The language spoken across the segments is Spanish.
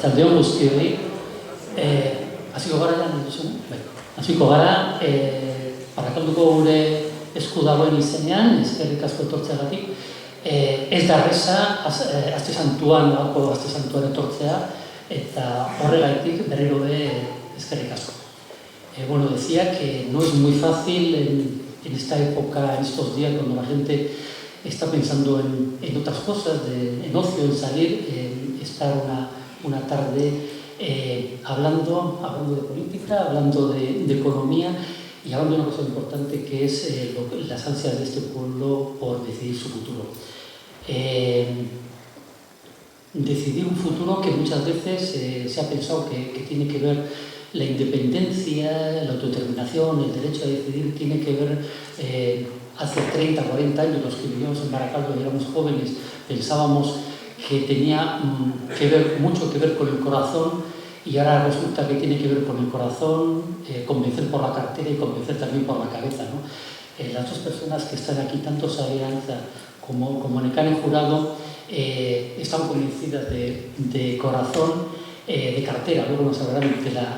Arratsaldeon guztioi, hasiko gara lan duzun, hasiko gara, Barakalduko gure esku dagoen izenean, eskerrik asko etortzeagatik. Ez da erreza, Aste Santuan etortzea, eta horregaitik berriro eskerrik asko. Bueno, decía que no es muy fácil en esta época, en estos días, cuando la gente está pensando en otras cosas, en ocio, en salir, estar una tarde hablando de política, hablando de economía y hablando de una cosa importante que es las ansias de este pueblo por decidir su futuro. Decidir un futuro que muchas veces se ha pensado que tiene que ver la independencia, la autodeterminación, el derecho a decidir, tiene que ver hace 30, 40 años, los que vivíamos en Baracaldo y éramos jóvenes, pensábamos que tenía mucho que ver con el corazón y ahora resulta que tiene que ver con el corazón, convencer por la cartera y convencer también por la cabeza, ¿no? Las dos personas que están aquí, tanto Alianza como Nekane Jurado, están convencidas de corazón, de cartera, luego nos hablarán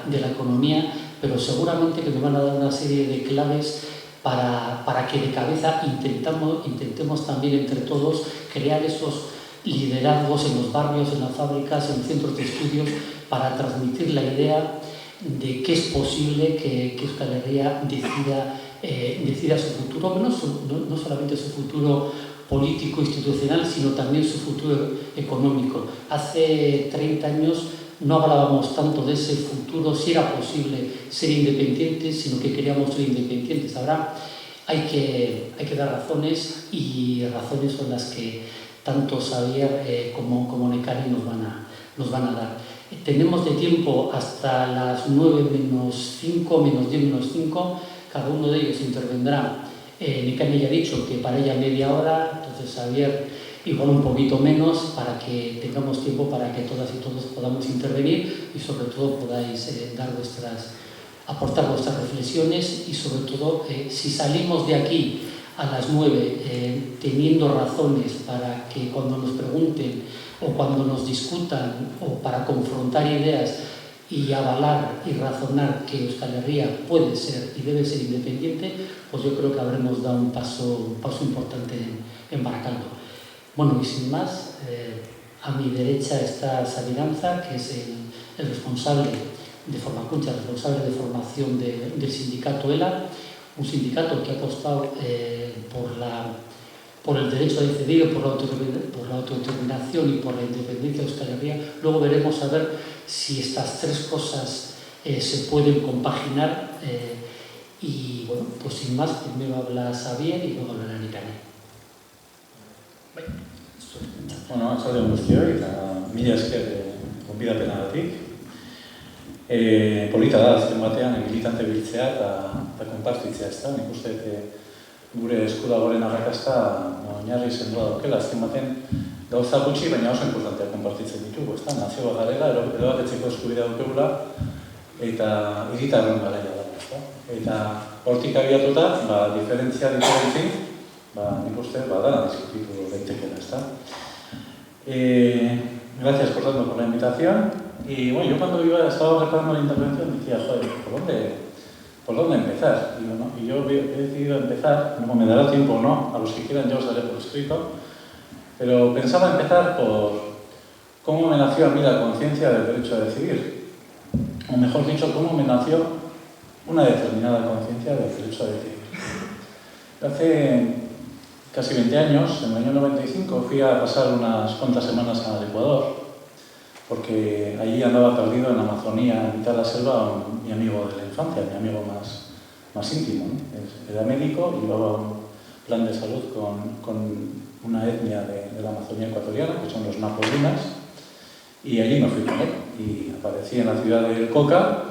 de la economía, pero seguramente que me van a dar una serie de claves para que de cabeza intentemos también entre todos crear esos liderazgos en los barrios, en las fábricas, en centros de estudios, para transmitir la idea de que es posible que Euskal Herria decida su futuro, no solamente su futuro político, institucional, sino también su futuro económico. Hace 30 años no hablábamos tanto de ese futuro, si era posible ser independientes, sino que queríamos ser independientes. Ahora hay que dar razones, y razones son las que tanto Xavier como Nekane nos van a dar. Tenemos de tiempo hasta las 9 menos 5, menos 10 menos 5, cada uno de ellos intervendrá. Nekane ya ha dicho que para ella media hora, entonces Xavier igual un poquito menos, para que tengamos tiempo para que todas y todos podamos intervenir y sobre todo podáis aportar vuestras reflexiones y sobre todo si salimos de aquí a las 9 teniendo razones para que cuando nos pregunten o cuando nos discutan o para confrontar ideas y avalar y razonar que Euskal Herria puede ser y debe ser independiente, pues yo creo que habremos dado un paso importante en Baracaldo. Bueno, y sin más, a mi derecha está Alianza, que es el responsable de Formakuntza, responsable de formación del sindicato ELA, un sindicato que ha apostado por el derecho a decidir, por la autodeterminación y por la independencia de Euskal Herria. Luego veremos a ver si estas tres cosas se pueden compaginar. Y bueno, pues sin más, primero habla Xavier y luego hablará Nekane. Bueno, arratsaldeon guztioi, eta mila esker gonbidapenagatik. Polita da, azken batean, militante biltzea eta konpartitzea, ezta? Nik uste gure esku dagoen arrakasta oinarri sendoa daukela, azken batean gauza gutxi, baina oso importantea konpartitzen ditugu, ezta? Nazio bat garela, erabakitzeko eskubidea daukagula eta hiritarren garaia da, ezta? Eta hortik abiatuta, diferentzi, nik uste, dana diskutitu daitekeela, ezta? Gracias por la invitación. Y bueno, yo cuando estaba preparando la intervención decía, joder, ¿por dónde empezar? Y yo he decidido empezar, no me dará tiempo o no, a los que quieran yo os daré por escrito, pero pensaba empezar por cómo me nació a mí la conciencia del derecho a decidir, o mejor dicho, cómo me nació una determinada conciencia del derecho a decidir. Hace casi 20 años, en el año 95, fui a pasar unas cuantas semanas al Ecuador, porque allí andaba perdido en la Amazonía, en mitad de la selva, mi amigo de la infancia, mi amigo más íntimo, ¿no? Era médico y llevaba un plan de salud con una etnia de la Amazonía ecuatoriana, que son los napolinas, y allí me fui con él. Y aparecí en la ciudad de El Coca,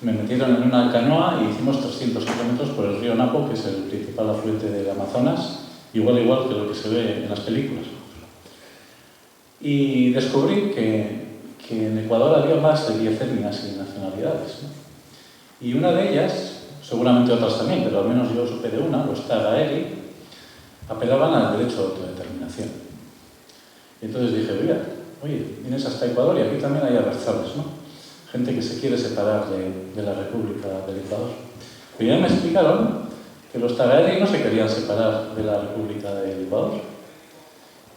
me metieron en una canoa y hicimos 300 kilómetros por el río Napo, que es el principal afluente del Amazonas, igual que lo que se ve en las películas. Y descubrí que en Ecuador había más de 10 etnias y nacionalidades, ¿no? Y una de ellas, seguramente otras también, pero al menos yo supe de una, los Tagaeli, apelaban al derecho a autodeterminación. Y entonces dije, mira, oye, vienes hasta Ecuador y aquí también hay abertzales, ¿no? Gente que se quiere separar de la República del Ecuador. Pero ya me explicaron que los tagaeri no se querían separar de la República del Ecuador.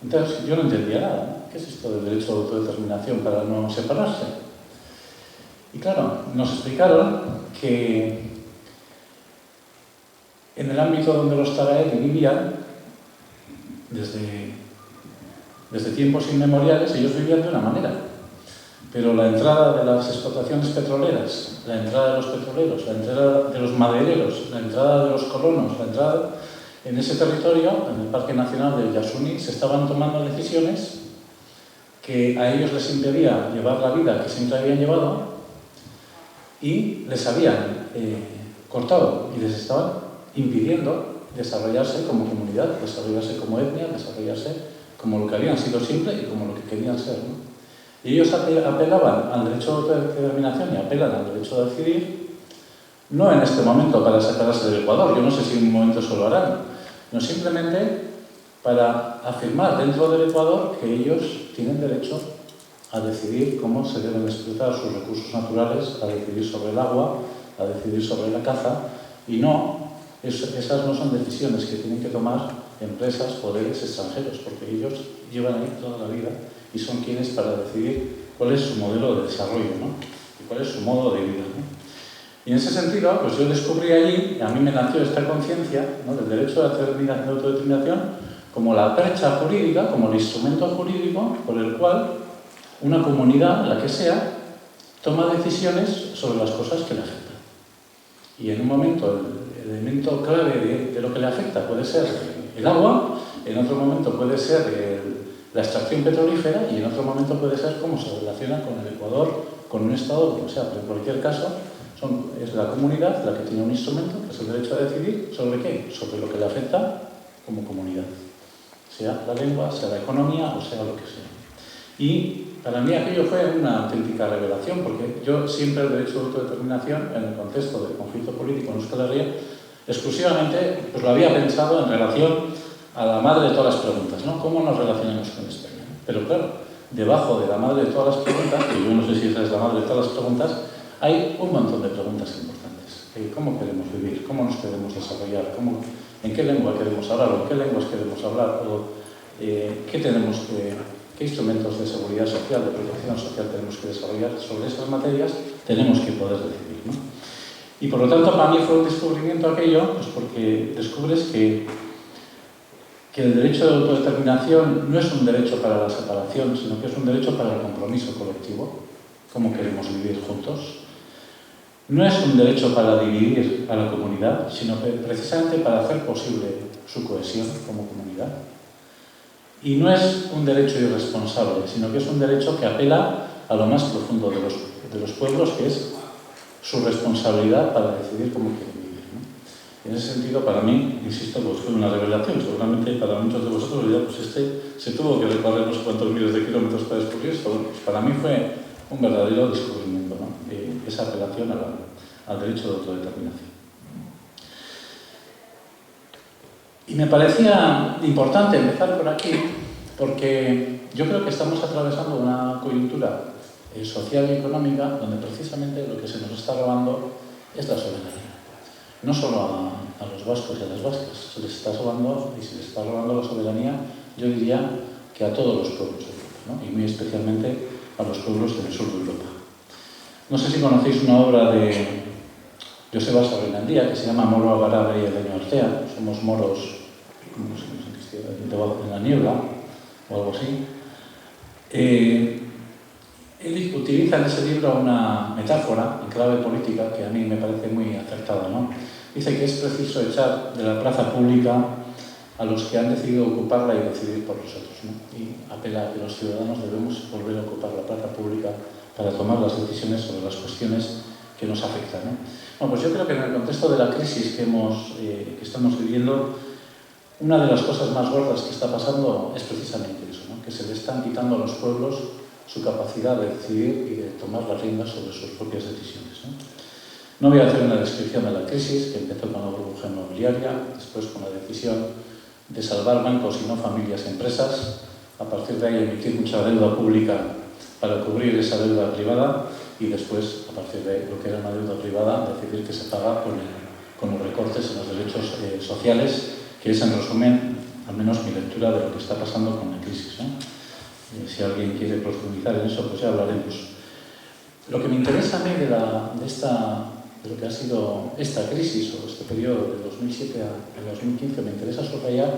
Entonces, yo no entendía nada, ¿no? ¿Qué es esto del derecho a autodeterminación para no separarse? Y claro, nos explicaron que en el ámbito donde los tagaeri vivían, desde tiempos inmemoriales, ellos vivían de una manera. Pero la entrada de las explotaciones petroleras, la entrada de los petroleros, la entrada de los madereros, la entrada de los colonos, la entrada en ese territorio, en el Parque Nacional de Yasuni, se estaban tomando decisiones que a ellos les impedía llevar la vida que siempre habían llevado y les habían cortado y les estaban impidiendo desarrollarse como comunidad, desarrollarse como etnia, desarrollarse como lo que habían sido siempre y como lo que querían ser, ¿no? Y ellos apelaban al derecho a autodeterminación y apelan al derecho a decidir, no en este momento para separarse del Ecuador, yo no sé si en un momento eso lo harán, no simplemente para afirmar dentro del Ecuador que ellos tienen derecho a decidir cómo se deben explotar sus recursos naturales, a decidir sobre el agua, a decidir sobre la caza, y no, esas no son decisiones que tienen que tomar empresas, poderes extranjeros, porque ellos llevan ahí toda la vida y son quienes para decidir cuál es su modelo de desarrollo, ¿no? Y cuál es su modo de vida, ¿no? Y en ese sentido, pues yo descubrí allí, y a mí me nació esta conciencia, ¿no?, del derecho a la autodeterminación como la percha jurídica, como el instrumento jurídico por el cual una comunidad, la que sea, toma decisiones sobre las cosas que le afectan. Y en un momento el elemento clave de lo que le afecta puede ser el agua, en otro momento puede ser la extracción petrolífera y en otro momento puede ser cómo se relaciona con el Ecuador, con un Estado, como sea. Pero en cualquier caso, es la comunidad la que tiene un instrumento, que es el derecho a decidir, ¿sobre qué? Sobre lo que le afecta como comunidad. Sea la lengua, sea la economía o sea lo que sea. Y para mí aquello fue una auténtica revelación, porque yo siempre el derecho de autodeterminación, en el contexto del conflicto político en Euskal Herria, exclusivamente pues lo había pensado en relación a la madre de todas las preguntas, ¿no? ¿Cómo nos relacionamos con España? Pero claro, debajo de la madre de todas las preguntas, que yo no sé si esa es la madre de todas las preguntas, hay un montón de preguntas importantes. ¿Cómo queremos vivir? ¿Cómo nos queremos desarrollar? ¿En qué lengua queremos hablar? ¿O en qué lenguas queremos hablar? ¿Qué instrumentos de seguridad social, de protección social tenemos que desarrollar? Sobre esas materias tenemos que poder decidir, ¿no? Y por lo tanto, para mí fue un descubrimiento aquello, pues porque descubres que el derecho de autodeterminación no es un derecho para la separación, sino que es un derecho para el compromiso colectivo, cómo queremos vivir juntos. No es un derecho para dividir a la comunidad, sino precisamente para hacer posible su cohesión como comunidad. Y no es un derecho irresponsable, sino que es un derecho que apela a lo más profundo de los pueblos, que es su responsabilidad para decidir cómo quieren vivir, ¿no? En ese sentido, para mí, insisto, pues fue una revelación. Seguramente para muchos de vosotros ya, pues se tuvo que recorrer unos cuantos miles de kilómetros para descubrir esto. Bueno, pues para mí fue un verdadero descubrimiento, ¿no?, esa apelación al derecho de autodeterminación. Y me parecía importante empezar por aquí, porque yo creo que estamos atravesando una coyuntura social y económica donde precisamente lo que se nos está robando es la soberanía. No solo a los vascos y a las vascas, se les está robando, y se les está robando la soberanía, yo diría que a todos los pueblos de Europa, ¿no?, y muy especialmente a los pueblos del sur de Europa. No sé si conocéis una obra de Joseba Sarrenandía que se llama Moro Agarabe y Eleño Artea. Somos moros, ¿cómo se llama en cristiano? En la niebla, o algo así. Él utiliza en ese libro una metáfora en clave política que a mí me parece muy acertada, ¿no? Dice que es preciso echar de la plaza pública a los que han decidido ocuparla y decidir por nosotros, ¿no? Y apela a que los ciudadanos debemos volver a ocupar la plaza pública para tomar las decisiones sobre las cuestiones que nos afectan, ¿no? Bueno, pues yo creo que en el contexto de la crisis que estamos viviendo, una de las cosas más gordas que está pasando es precisamente eso, ¿no?, que se le están quitando a los pueblos su capacidad de decidir y de tomar las riendas sobre sus propias decisiones, ¿no? No voy a hacer una descripción de la crisis, que empezó con la burbuja inmobiliaria, después con la decisión de salvar bancos y no familias y empresas, a partir de ahí emitir mucha deuda pública para cubrir esa deuda privada y después, a partir de lo que era una deuda privada, decidir que se paga con los recortes en los derechos sociales, que es en resumen, al menos mi lectura de lo que está pasando con la crisis, ¿no? Si alguien quiere profundizar en eso, pues ya hablaremos. Lo que me interesa a mí de lo que ha sido esta crisis o este periodo de 2007 a 2015, me interesa subrayar,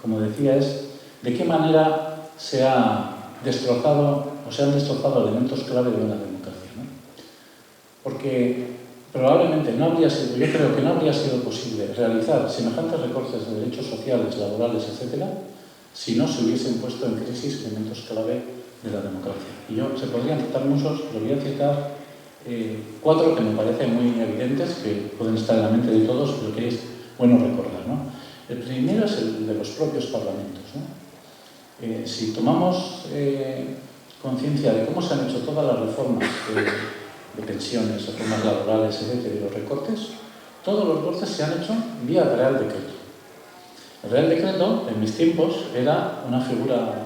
como decía, es de qué manera se han destrozado elementos clave de una democracia, ¿no? Porque probablemente yo creo que no habría sido posible realizar semejantes recortes de derechos sociales, laborales, etcétera, si no se hubiesen puesto en crisis elementos clave de la democracia. Y se podrían citar muchos, pero voy a citar 4 que me parecen muy evidentes, que pueden estar en la mente de todos, pero que es bueno recordar, ¿no? El primero es el de los propios parlamentos, ¿no? Si tomamos conciencia de cómo se han hecho todas las reformas de pensiones, reformas laborales, etcétera, y los recortes, todos los recortes se han hecho vía Real Decreto. El Real Decreto, en mis tiempos, era una figura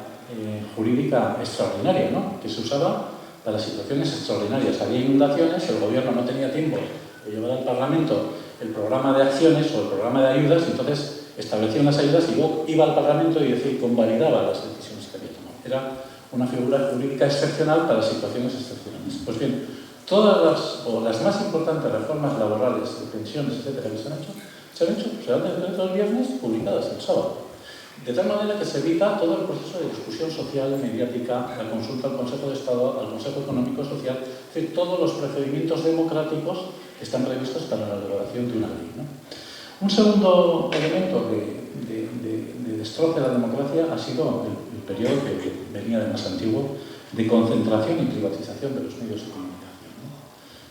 jurídica extraordinaria, ¿no? Que se usaba para situaciones extraordinarias. Había inundaciones, el gobierno no tenía tiempo de llevar al Parlamento el programa de acciones o el programa de ayudas, y entonces establecía unas ayudas y luego iba al Parlamento y convalidaba las decisiones que había tomado. Era una figura jurídica excepcional para situaciones excepcionales. Pues bien, todas las más importantes reformas laborales, de pensiones, etcétera, que se han hecho realmente el viernes, publicadas el sábado. De tal manera que se evita todo el proceso de discusión social, mediática, la consulta al Consejo de Estado, al Consejo Económico Social, es decir, todos los procedimientos democráticos que están previstos para la elaboración de una ley, ¿no? Un segundo elemento de destroce de la democracia ha sido el periodo que venía de más antiguo de concentración y privatización de los medios de comunicación, ¿no?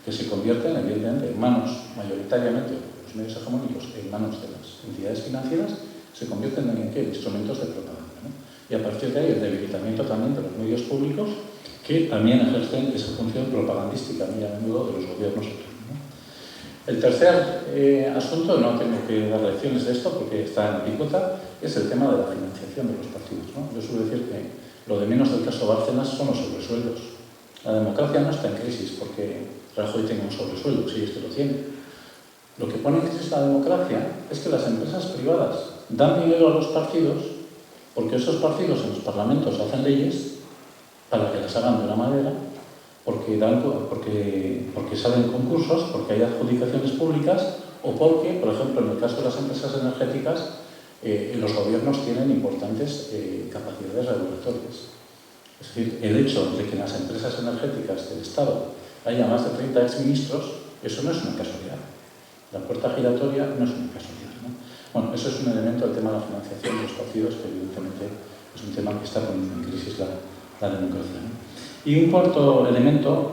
Que se convierten, evidentemente, en manos, mayoritariamente, los medios hegemónicos, en manos de las entidades financieras, se convierten en instrumentos de propaganda, ¿no? Y a partir de ahí el debilitamiento también de los medios públicos, que también ejercen esa función propagandística muy a menudo de los gobiernos de turno, ¿no? El tercer asunto, no tengo que dar lecciones de esto porque está en la picota, es el tema de la financiación de los partidos, ¿no? Yo suelo decir que lo de menos del caso Bárcenas son los sobresueldos. La democracia no está en crisis porque Rajoy tenga un sobresueldo, si es que lo tiene. Lo que pone en crisis la democracia es que las empresas privadas dan dinero a los partidos porque esos partidos en los parlamentos hacen leyes para que las hagan de una manera, porque salen concursos, porque hay adjudicaciones públicas o porque, por ejemplo, en el caso de las empresas energéticas, los gobiernos tienen importantes capacidades regulatorias. Es decir, el hecho de que en las empresas energéticas del Estado haya más de 30 exministros, eso no es una casualidad. La puerta giratoria no es una casualidad, ¿no? Bueno, eso es un elemento del tema de la financiación de los partidos, que evidentemente es un tema que está poniendo en crisis la democracia, ¿no? Y un cuarto elemento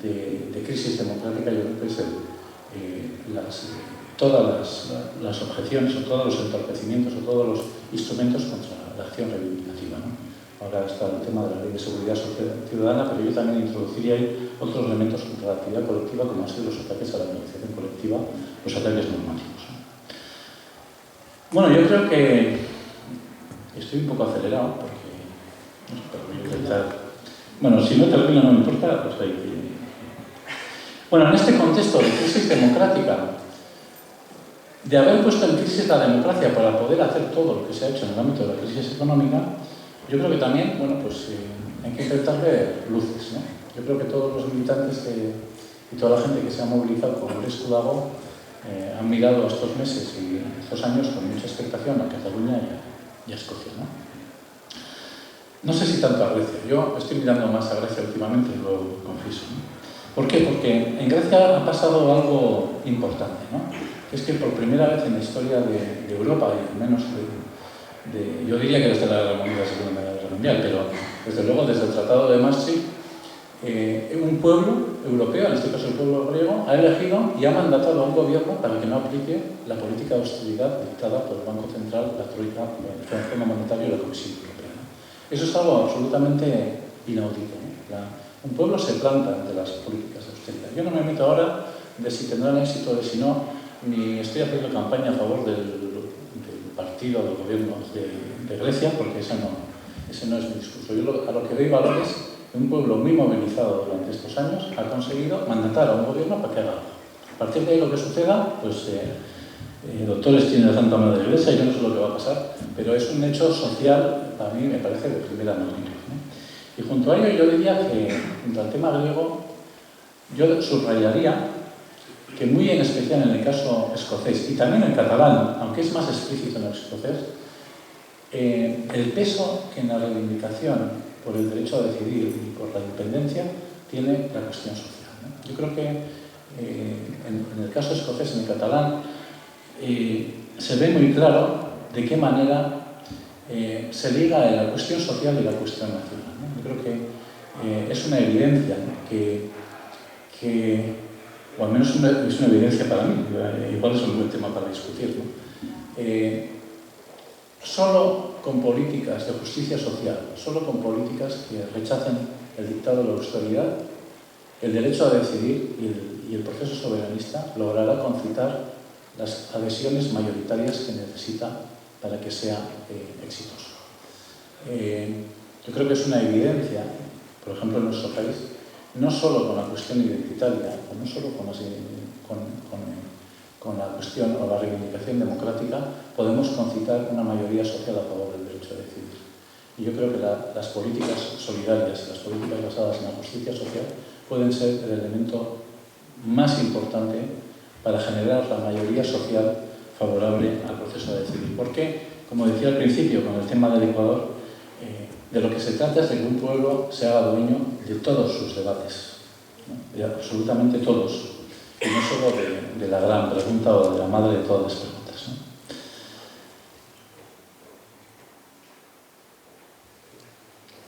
de crisis democrática, yo creo que es todas las objeciones o todos los entorpecimientos o todos los instrumentos contra la acción reivindicativa, ¿no? Ahora está el tema de la Ley de Seguridad Ciudadana, pero yo también introduciría ahí otros elementos contra la actividad colectiva, como han sido los ataques a la negociación colectiva, los ataques normativos, ¿no? Bueno, yo creo que estoy un poco acelerado porque no sé, pero voy a intentar. Bueno, si no termino no me importa, pues hay que. Bueno, en este contexto de crisis democrática, de haber puesto en crisis la democracia para poder hacer todo lo que se ha hecho en el ámbito de la crisis económica, yo creo que también, bueno, pues hay que intentar ver luces, ¿no? Yo creo que todos los militantes y toda la gente que se ha movilizado con el escudago han mirado estos meses y estos años con mucha expectación a Cataluña y a Escocia, ¿no? No sé si tanto a Grecia. Yo estoy mirando más a Grecia últimamente, lo confieso, ¿no? ¿Por qué? Porque en Grecia ha pasado algo importante, ¿no? Es que por primera vez en la historia de Europa, y al menos yo diría que desde la Segunda Guerra Mundial, pero desde luego desde el Tratado de Maastricht, un pueblo europeo, en este caso el pueblo griego, ha elegido y ha mandatado a un gobierno para que no aplique la política de austeridad dictada por el Banco Central, la Troika, el Fondo Monetario y la Comisión Europea, ¿no? Eso es algo absolutamente inaudito, ¿no? Un pueblo se planta ante las políticas de austeridad. Yo no me meto ahora de si tendrán éxito o de si no, ni estoy haciendo campaña a favor del partido, del gobierno de Grecia, porque eso Ese no es mi discurso. Yo a lo que doy valor es que un pueblo muy movilizado durante estos años ha conseguido mandatar a un gobierno para que haga algo. A partir de ahí lo que suceda, pues doctores tienen la Santa Madre Iglesia, yo no sé lo que va a pasar, pero es un hecho social, a mí me parece de primera magnitud, ¿no? Y junto a ello yo diría que, junto al tema griego, yo subrayaría que muy en especial en el caso escocés y también en catalán, aunque es más explícito en el escocés, el peso que en la reivindicación por el derecho a decidir y por la independencia tiene la cuestión social, ¿no? Yo creo que en el caso escocés, en el catalán, se ve muy claro de qué manera se liga la cuestión social y la cuestión nacional, ¿no? Yo creo que es una evidencia, ¿no? O al menos es una evidencia para mí, igual es un buen tema para discutir, ¿no? Solo con políticas de justicia social, solo con políticas que rechacen el dictado de la austeridad, el derecho a decidir y el proceso soberanista logrará concitar las adhesiones mayoritarias que necesita para que sea exitoso. Yo creo que es una evidencia, por ejemplo, en nuestro país, no solo con la cuestión identitaria, o no solo con la cuestión o la reivindicación democrática, podemos concitar una mayoría social a favor del derecho a decidir. Y yo creo que las políticas solidarias, las políticas basadas en la justicia social, pueden ser el elemento más importante para generar la mayoría social favorable al proceso de decidir. Porque, como decía al principio con el tema del Ecuador, de lo que se trata es de que un pueblo se haga dueño de todos sus debates, ¿no? De absolutamente todos, y no solo de la gran pregunta o de la madre de todas las preguntas, ¿no?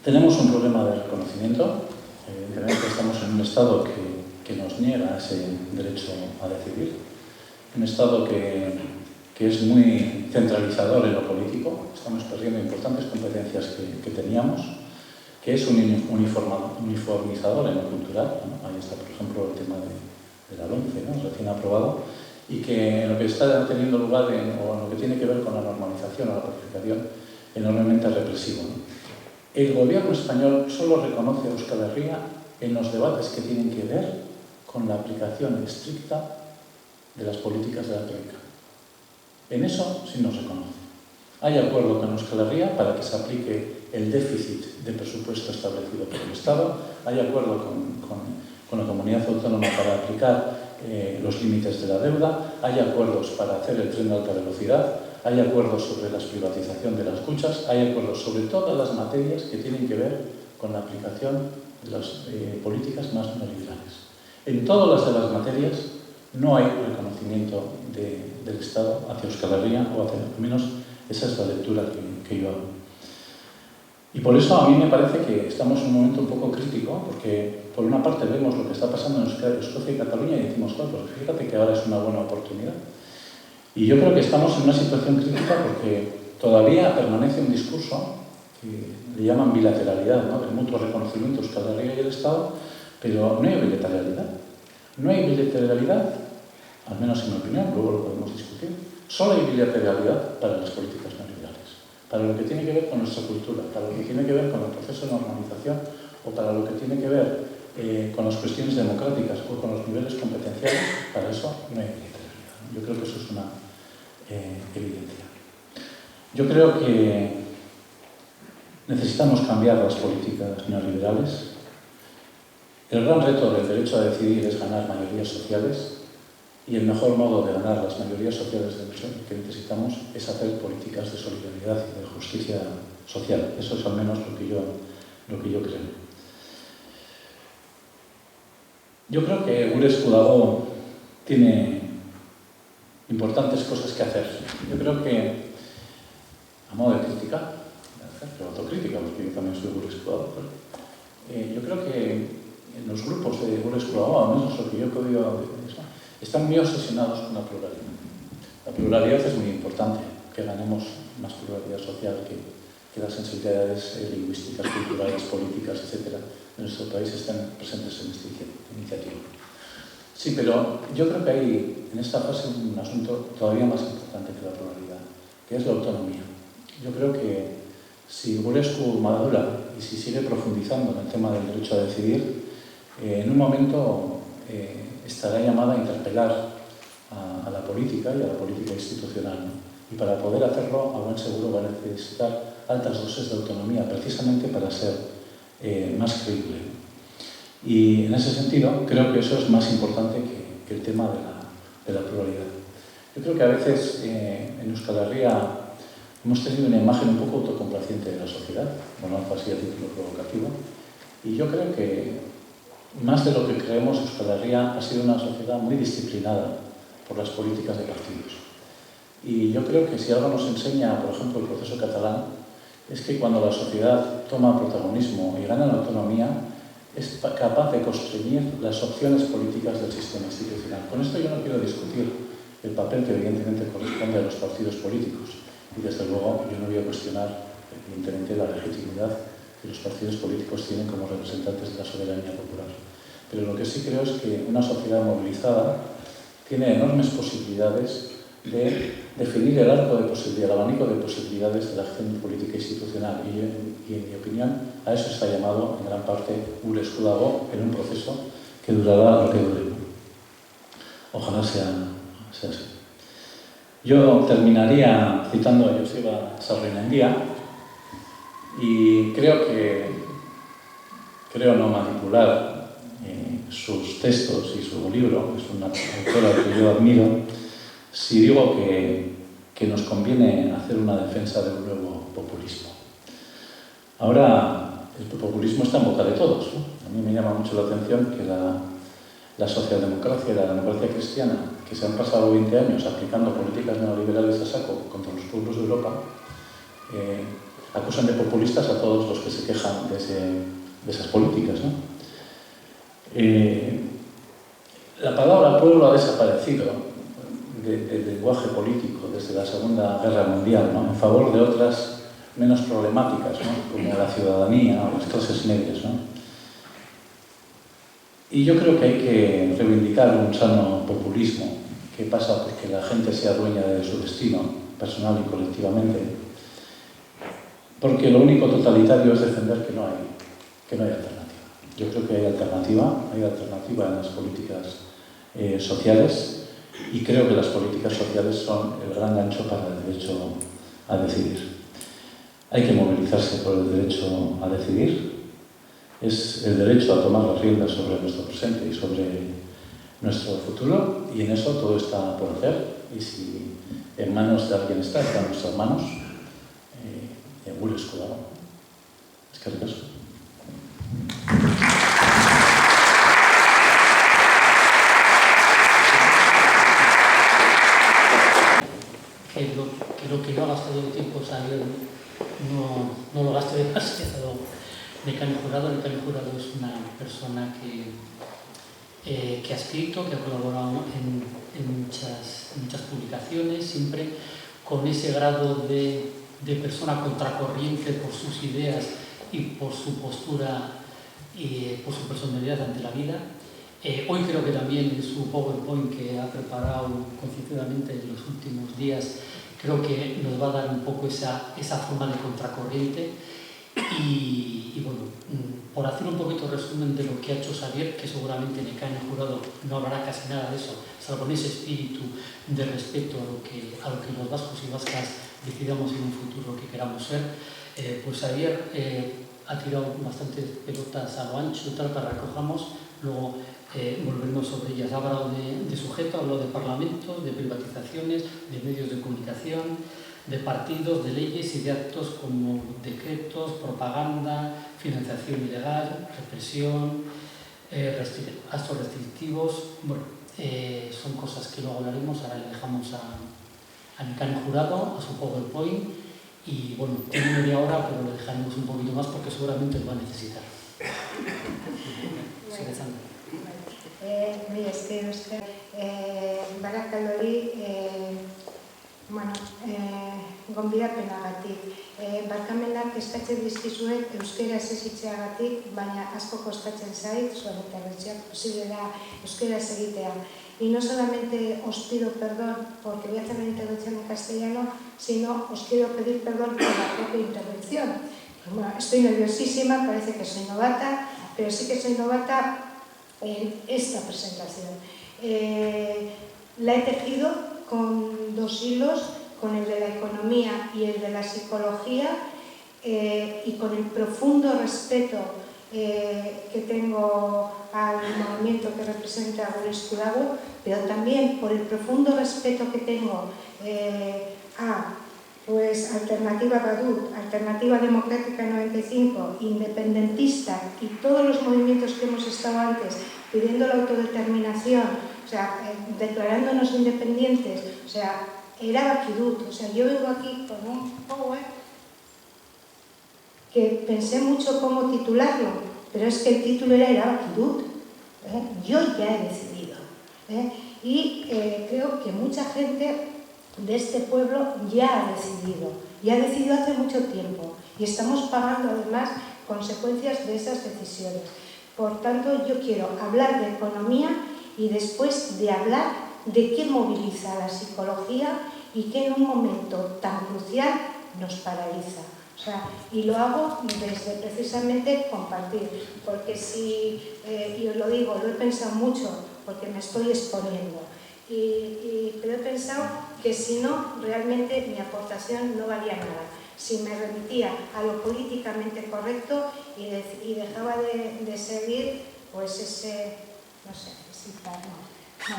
Tenemos un problema de reconocimiento. Evidentemente estamos en un Estado que nos niega ese derecho a decidir, un Estado que es muy centralizador en lo político. Estamos perdiendo importantes competencias que teníamos, que es un uniformizador en lo cultural, ¿no? Ahí está, por ejemplo, el tema de la LOMCE, ¿no? Recién aprobado, y que en lo que está teniendo lugar o en lo que tiene que ver con la normalización o la pacificación, enormemente represivo, ¿no? El gobierno español solo reconoce a Euskal Herria en los debates que tienen que ver con la aplicación estricta de las políticas de la troika. En eso sí nos reconoce. Hay acuerdo con Euskal Herria para que se aplique el déficit de presupuesto establecido por el Estado, hay acuerdo con la comunidad autónoma para aplicar los límites de la deuda, hay acuerdos para hacer el tren de alta velocidad, hay acuerdos sobre la privatización de las cuchas, hay acuerdos sobre todas las materias que tienen que ver con la aplicación de las políticas más neoliberales. En todas las materias no hay reconocimiento del Estado hacia Euskal Herria, o hacia, al menos esa es la lectura que yo hago. Y por eso a mí me parece que estamos en un momento un poco crítico, porque por una parte vemos lo que está pasando en Escocia y Cataluña y decimos, pues fíjate que ahora es una buena oportunidad. Y yo creo que estamos en una situación crítica porque todavía permanece un discurso que le llaman bilateralidad, ¿no? De mutuo reconocimiento Euskal Herria y el Estado, pero no hay bilateralidad. No hay bilateralidad, al menos en mi opinión, luego lo podemos discutir. Solo hay bilateralidad para las políticas neoliberales, para lo que tiene que ver con nuestra cultura, para lo que tiene que ver con el proceso de normalización o para lo que tiene que ver con las cuestiones democráticas o con los niveles competenciales. Para eso no hay bilateralidad. Yo creo que eso es una evidencia. Yo creo que necesitamos cambiar las políticas neoliberales. El gran reto del derecho a decidir es ganar mayorías sociales y el mejor modo de ganar las mayorías sociales que necesitamos es hacer políticas de solidaridad y de justicia social. Eso es al menos lo que yo creo. Yo creo que Ure Eskudago tiene importantes cosas que hacer. Yo creo que, a modo de crítica, pero autocrítica, porque yo también soy Ure Eskudago, yo creo que en los grupos de Ure Eskudago, al menos lo que yo he podido ver, están muy obsesionados con la pluralidad. La pluralidad es muy importante, que ganemos más pluralidad social, que las sensibilidades lingüísticas, culturales, políticas, etcétera, de nuestro país estén presentes en esta iniciativa. Sí, pero yo creo que hay en esta fase un asunto todavía más importante que la pluralidad, que es la autonomía. Yo creo que si Gulescu madura y si sigue profundizando en el tema del derecho a decidir, en un momento estará llamada a interpelar a la política y a la política institucional, ¿no? Y para poder hacerlo, a buen seguro va a necesitar altas dosis de autonomía, precisamente para ser más creíble. Y en ese sentido, creo que eso es más importante que el tema de la pluralidad. Yo creo que a veces en Euskal Herria hemos tenido una imagen un poco autocomplaciente de la sociedad, bueno, así a título provocativo, y yo creo que más de lo que creemos, Euskal Herria ha sido una sociedad muy disciplinada por las políticas de partidos. Y yo creo que si algo nos enseña, por ejemplo, el proceso catalán, es que cuando la sociedad toma protagonismo y gana la autonomía, es capaz de constreñir las opciones políticas del sistema institucional. Con esto yo no quiero discutir el papel que evidentemente corresponde a los partidos políticos. Y desde luego yo no voy a cuestionar evidentemente la legitimidad que los partidos políticos tienen como representantes de la soberanía popular. Pero lo que sí creo es que una sociedad movilizada tiene enormes posibilidades de definir el arco de posibilidades, el abanico de posibilidades de la acción política institucional. Y en mi opinión, a eso está llamado en gran parte Gulescu Dago en un proceso que durará lo que dure. Ojalá sea así. Yo terminaría citando a Joseba Sarrainandia y creo no manipular sus textos y su libro, es una autora que yo admiro, si digo que nos conviene hacer una defensa del nuevo populismo. Ahora, el populismo está en boca de todos, ¿no? A mí me llama mucho la atención que la socialdemocracia y la democracia cristiana, que se han pasado 20 años aplicando políticas neoliberales a saco contra los pueblos de Europa, acusan de populistas a todos los que se quejan de esas políticas, ¿no? La palabra pueblo ha desaparecido del lenguaje político desde la Segunda Guerra Mundial, ¿no? En favor de otras menos problemáticas, ¿no? Como la ciudadanía o las clases medias, ¿no? Y yo creo que hay que reivindicar un sano populismo que pasa porque la gente sea dueña de su destino, personal y colectivamente, porque lo único totalitario es defender que no hay alternativa. Yo creo que hay alternativa en las políticas sociales y creo que las políticas sociales son el gran gancho para el derecho a decidir. Hay que movilizarse por el derecho a decidir. Es el derecho a tomar las riendas sobre nuestro presente y sobre nuestro futuro, y en eso todo está por hacer. Y si en manos de alguien está en nuestras manos, en Gulescu Dago. Eskerrik asko. Creo que no ha gastado tiempo, o sea, no lo gasto demasiado. Nekane Jurado es una persona que ha escrito, que ha colaborado en muchas publicaciones, siempre con ese grado de persona contracorriente por sus ideas y por su postura y por su personalidad ante la vida. Hoy creo que también en su PowerPoint que ha preparado concienzudamente en los últimos días, creo que nos va a dar un poco esa forma de contracorriente. Y bueno, por hacer un poquito resumen de lo que ha hecho Xavier, que seguramente Nekane Jurado no hablará casi nada de eso, salvo con ese espíritu de respeto a lo que los vascos y vascas decidamos en un futuro que queramos ser, pues Xavier ha tirado bastantes pelotas a lo ancho, tal, para que recojamos, luego volvernos sobre ellas. Ha hablado de sujeto, ha hablado de parlamento, de privatizaciones, de medios de comunicación, de partidos, de leyes y de actos como decretos, propaganda, financiación ilegal, represión, actos restrictivos. Bueno, son cosas que luego hablaremos. Ahora le dejamos a Nekane Jurado, a su PowerPoint, y bueno, tiene media hora, pero le dejaremos un poquito más porque seguramente lo va a necesitar. Sigue, Sandra. Mila esker, barakaldori, gonbidapenagatik. Barkamenak eskatzen dizkizuet euskaraz ez hitzeagatik, baina asko kostatzen zait, zuen interbentzioak posiblea euskaraz egitea. Y no solamente os pido perdón porque voy a hacer la intervención en castellano, sino os quiero pedir perdón por la propia intervención. Bueno, estoy nerviosísima, parece que soy novata, pero sí que soy novata en esta presentación. La he tejido con dos hilos, con el de la economía y el de la psicología, y con el profundo respeto que tengo al movimiento que representa Boris Kulago, pero también por el profundo respeto que tengo a pues, Alternativa Badut, Alternativa Democrática 95, Independentista y todos los movimientos que hemos estado antes pidiendo la autodeterminación, o sea, declarándonos independientes, o sea, Erabaki-dut, o sea, yo vengo aquí con un power que pensé mucho cómo titularlo, pero es que el título era Erabaki-dut, yo ya he decidido, y creo que mucha gente de este pueblo ya ha decidido hace mucho tiempo, y estamos pagando además consecuencias de esas decisiones. Por tanto, yo quiero hablar de economía y después de hablar de qué moviliza la psicología y qué en un momento tan crucial nos paraliza. O sea, y lo hago desde precisamente compartir, porque si, y os lo digo, lo he pensado mucho, porque me estoy exponiendo, pero he pensado que si no, realmente mi aportación no valía nada. Si me remitía a lo políticamente correcto y dejaba de seguir, pues ese, no sé, no.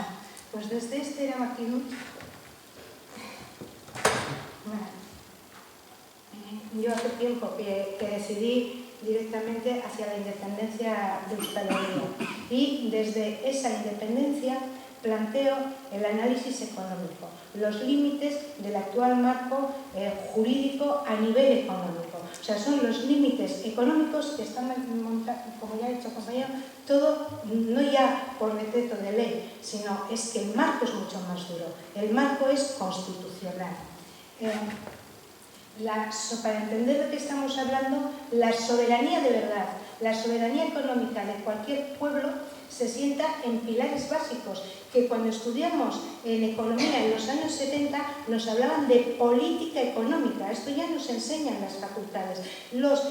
Pues desde este Erabaki-dut, yo hace tiempo que decidí directamente hacia la independencia de Euskal Herria, y desde esa independencia planteo el análisis económico, los límites del actual marco jurídico a nivel económico. O sea, son los límites económicos que están montados, como ya ha dicho el compañero, todo no ya por decreto de ley, sino es que el marco es mucho más duro. El marco es constitucional. Para entender de qué estamos hablando, la soberanía de verdad, la soberanía económica de cualquier pueblo se sienta en pilares básicos, que cuando estudiamos en economía en los años 70 nos hablaban de política económica. Esto ya nos enseñan las facultades. Los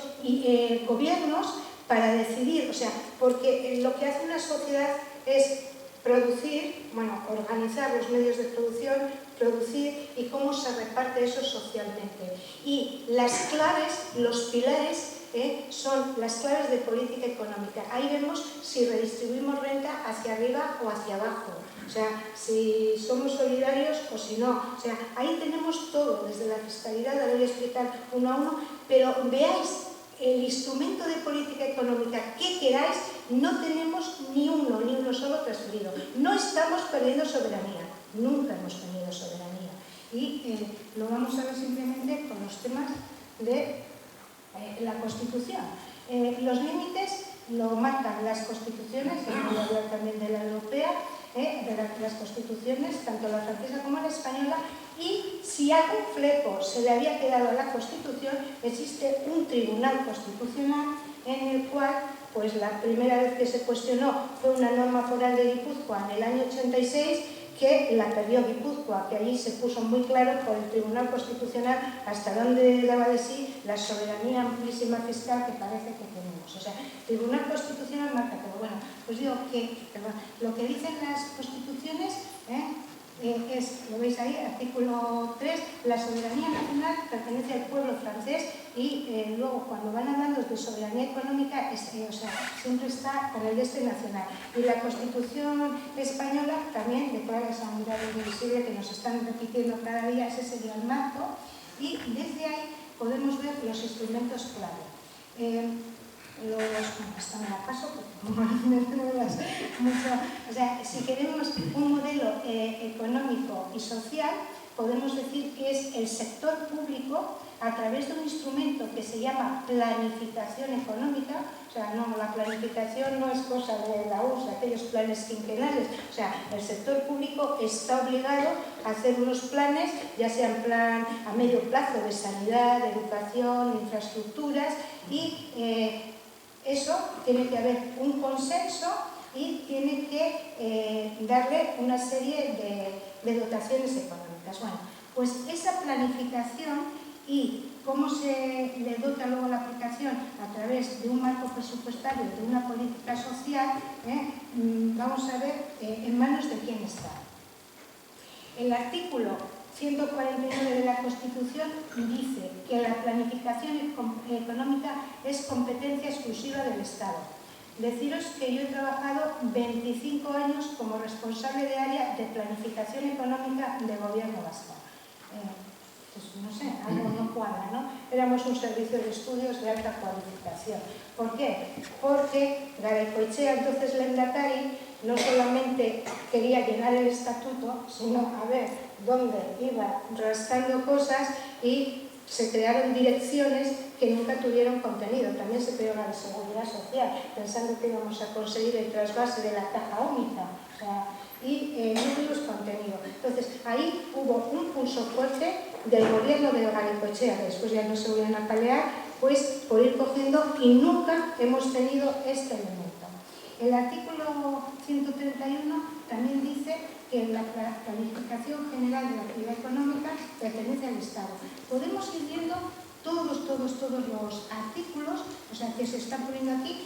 gobiernos para decidir, o sea, porque lo que hace una sociedad es producir, bueno, organizar los medios de producción, producir y cómo se reparte eso socialmente. Y las claves, los pilares, son las claves de política económica. Ahí vemos si redistribuimos renta hacia arriba o hacia abajo. O sea, si somos solidarios o si no. O sea, ahí tenemos todo, desde la fiscalidad, la voy a explicar uno a uno, pero veáis el instrumento de política económica que queráis, no tenemos ni uno solo transferido. No estamos perdiendo soberanía, nunca hemos tenido soberanía. Y lo vamos a ver simplemente con los temas de la Constitución. Los límites lo marcan las constituciones, voy a hablar también de la europea, de las constituciones, tanto la francesa como la española, y si algún fleco se le había quedado a la Constitución, existe un tribunal constitucional en el cual, pues la primera vez que se cuestionó fue una norma foral de Guipúzcoa en el año 86, que la perdió Guipúzcoa, que allí se puso muy claro por el Tribunal Constitucional hasta dónde daba de sí la soberanía amplísima fiscal que parece que tenemos. O sea, el Tribunal Constitucional marca, pero bueno, pues digo que lo que dicen las constituciones es, lo veis ahí, artículo 3, la soberanía nacional pertenece al pueblo francés, y luego cuando van hablando de soberanía económica, o sea, siempre está con el este nacional. Y la Constitución española también declara esa unidad indivisible que nos están repitiendo cada día, ese sería el marco, y desde ahí podemos ver los instrumentos clave. Están en la paso porque mucho. O sea, si queremos un modelo económico y social, podemos decir que es el sector público a través de un instrumento que se llama planificación económica. O sea, no, la planificación no es cosa de la URSS, aquellos planes quinquenales. O sea, el sector público está obligado a hacer unos planes, ya sean plan a medio plazo de sanidad, de educación, infraestructuras, y eso tiene que haber un consenso y tiene que darle una serie de dotaciones económicas. Bueno, pues esa planificación y cómo se le dota luego la aplicación a través de un marco presupuestario, de una política social, vamos a ver en manos de quién está. El artículo 149 de la Constitución dice que la planificación económica es competencia exclusiva del Estado. Deciros que yo he trabajado 25 años como responsable de área de planificación económica del Gobierno vasco. Pues no sé, algo no cuadra, ¿no? Éramos un servicio de estudios de alta cualificación. ¿Por qué? Porque Garaikoetxea, entonces lehendakari, no solamente quería llenar el estatuto, sino a ver dónde iba rascando cosas, y se crearon direcciones que nunca tuvieron contenido. También se creó la de Seguridad Social, pensando que íbamos a conseguir el trasvase de la caja única. O sea, y no tuvimos contenido. Entonces, ahí hubo un pulso fuerte del gobierno de Garaikoetxea, que después ya no se volvieron a pelear, pues por ir cogiendo, y nunca hemos tenido este elemento. El artículo 131 también dice que la planificación general de la actividad económica pertenece al Estado. Podemos ir viendo todos los artículos, o sea, que se están poniendo aquí,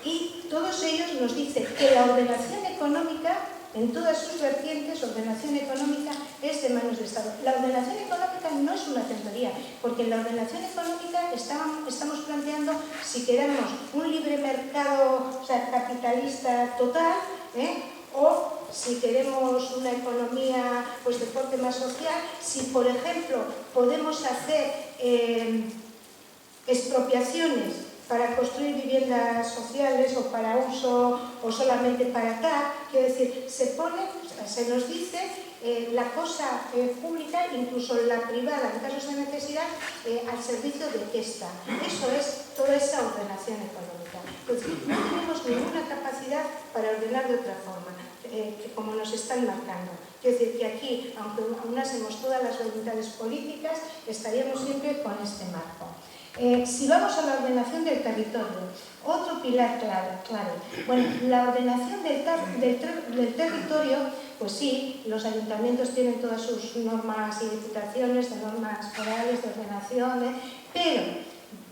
y todos ellos nos dicen que la ordenación económica, en todas sus vertientes, ordenación económica es de manos del Estado. La ordenación económica no es una tontería, porque en la ordenación económica estamos planteando si queremos un libre mercado, o sea, capitalista total, o si queremos una economía pues, de corte más social, si, por ejemplo, podemos hacer expropiaciones para construir viviendas sociales o para uso o solamente para tal. Quiero decir, se nos dice la cosa pública, incluso la privada, en casos de necesidad, al servicio de qué está. Eso es toda esa ordenación económica. Entonces, no tenemos ninguna capacidad para ordenar de otra forma, que como nos están marcando. Quiero decir que aquí, aunque aunásemos todas las voluntades políticas, estaríamos siempre con este marco. Si vamos a la ordenación del territorio, otro pilar clave. Bueno, la ordenación del territorio, pues sí, los ayuntamientos tienen todas sus normas y diputaciones de normas forales, de ordenación, pero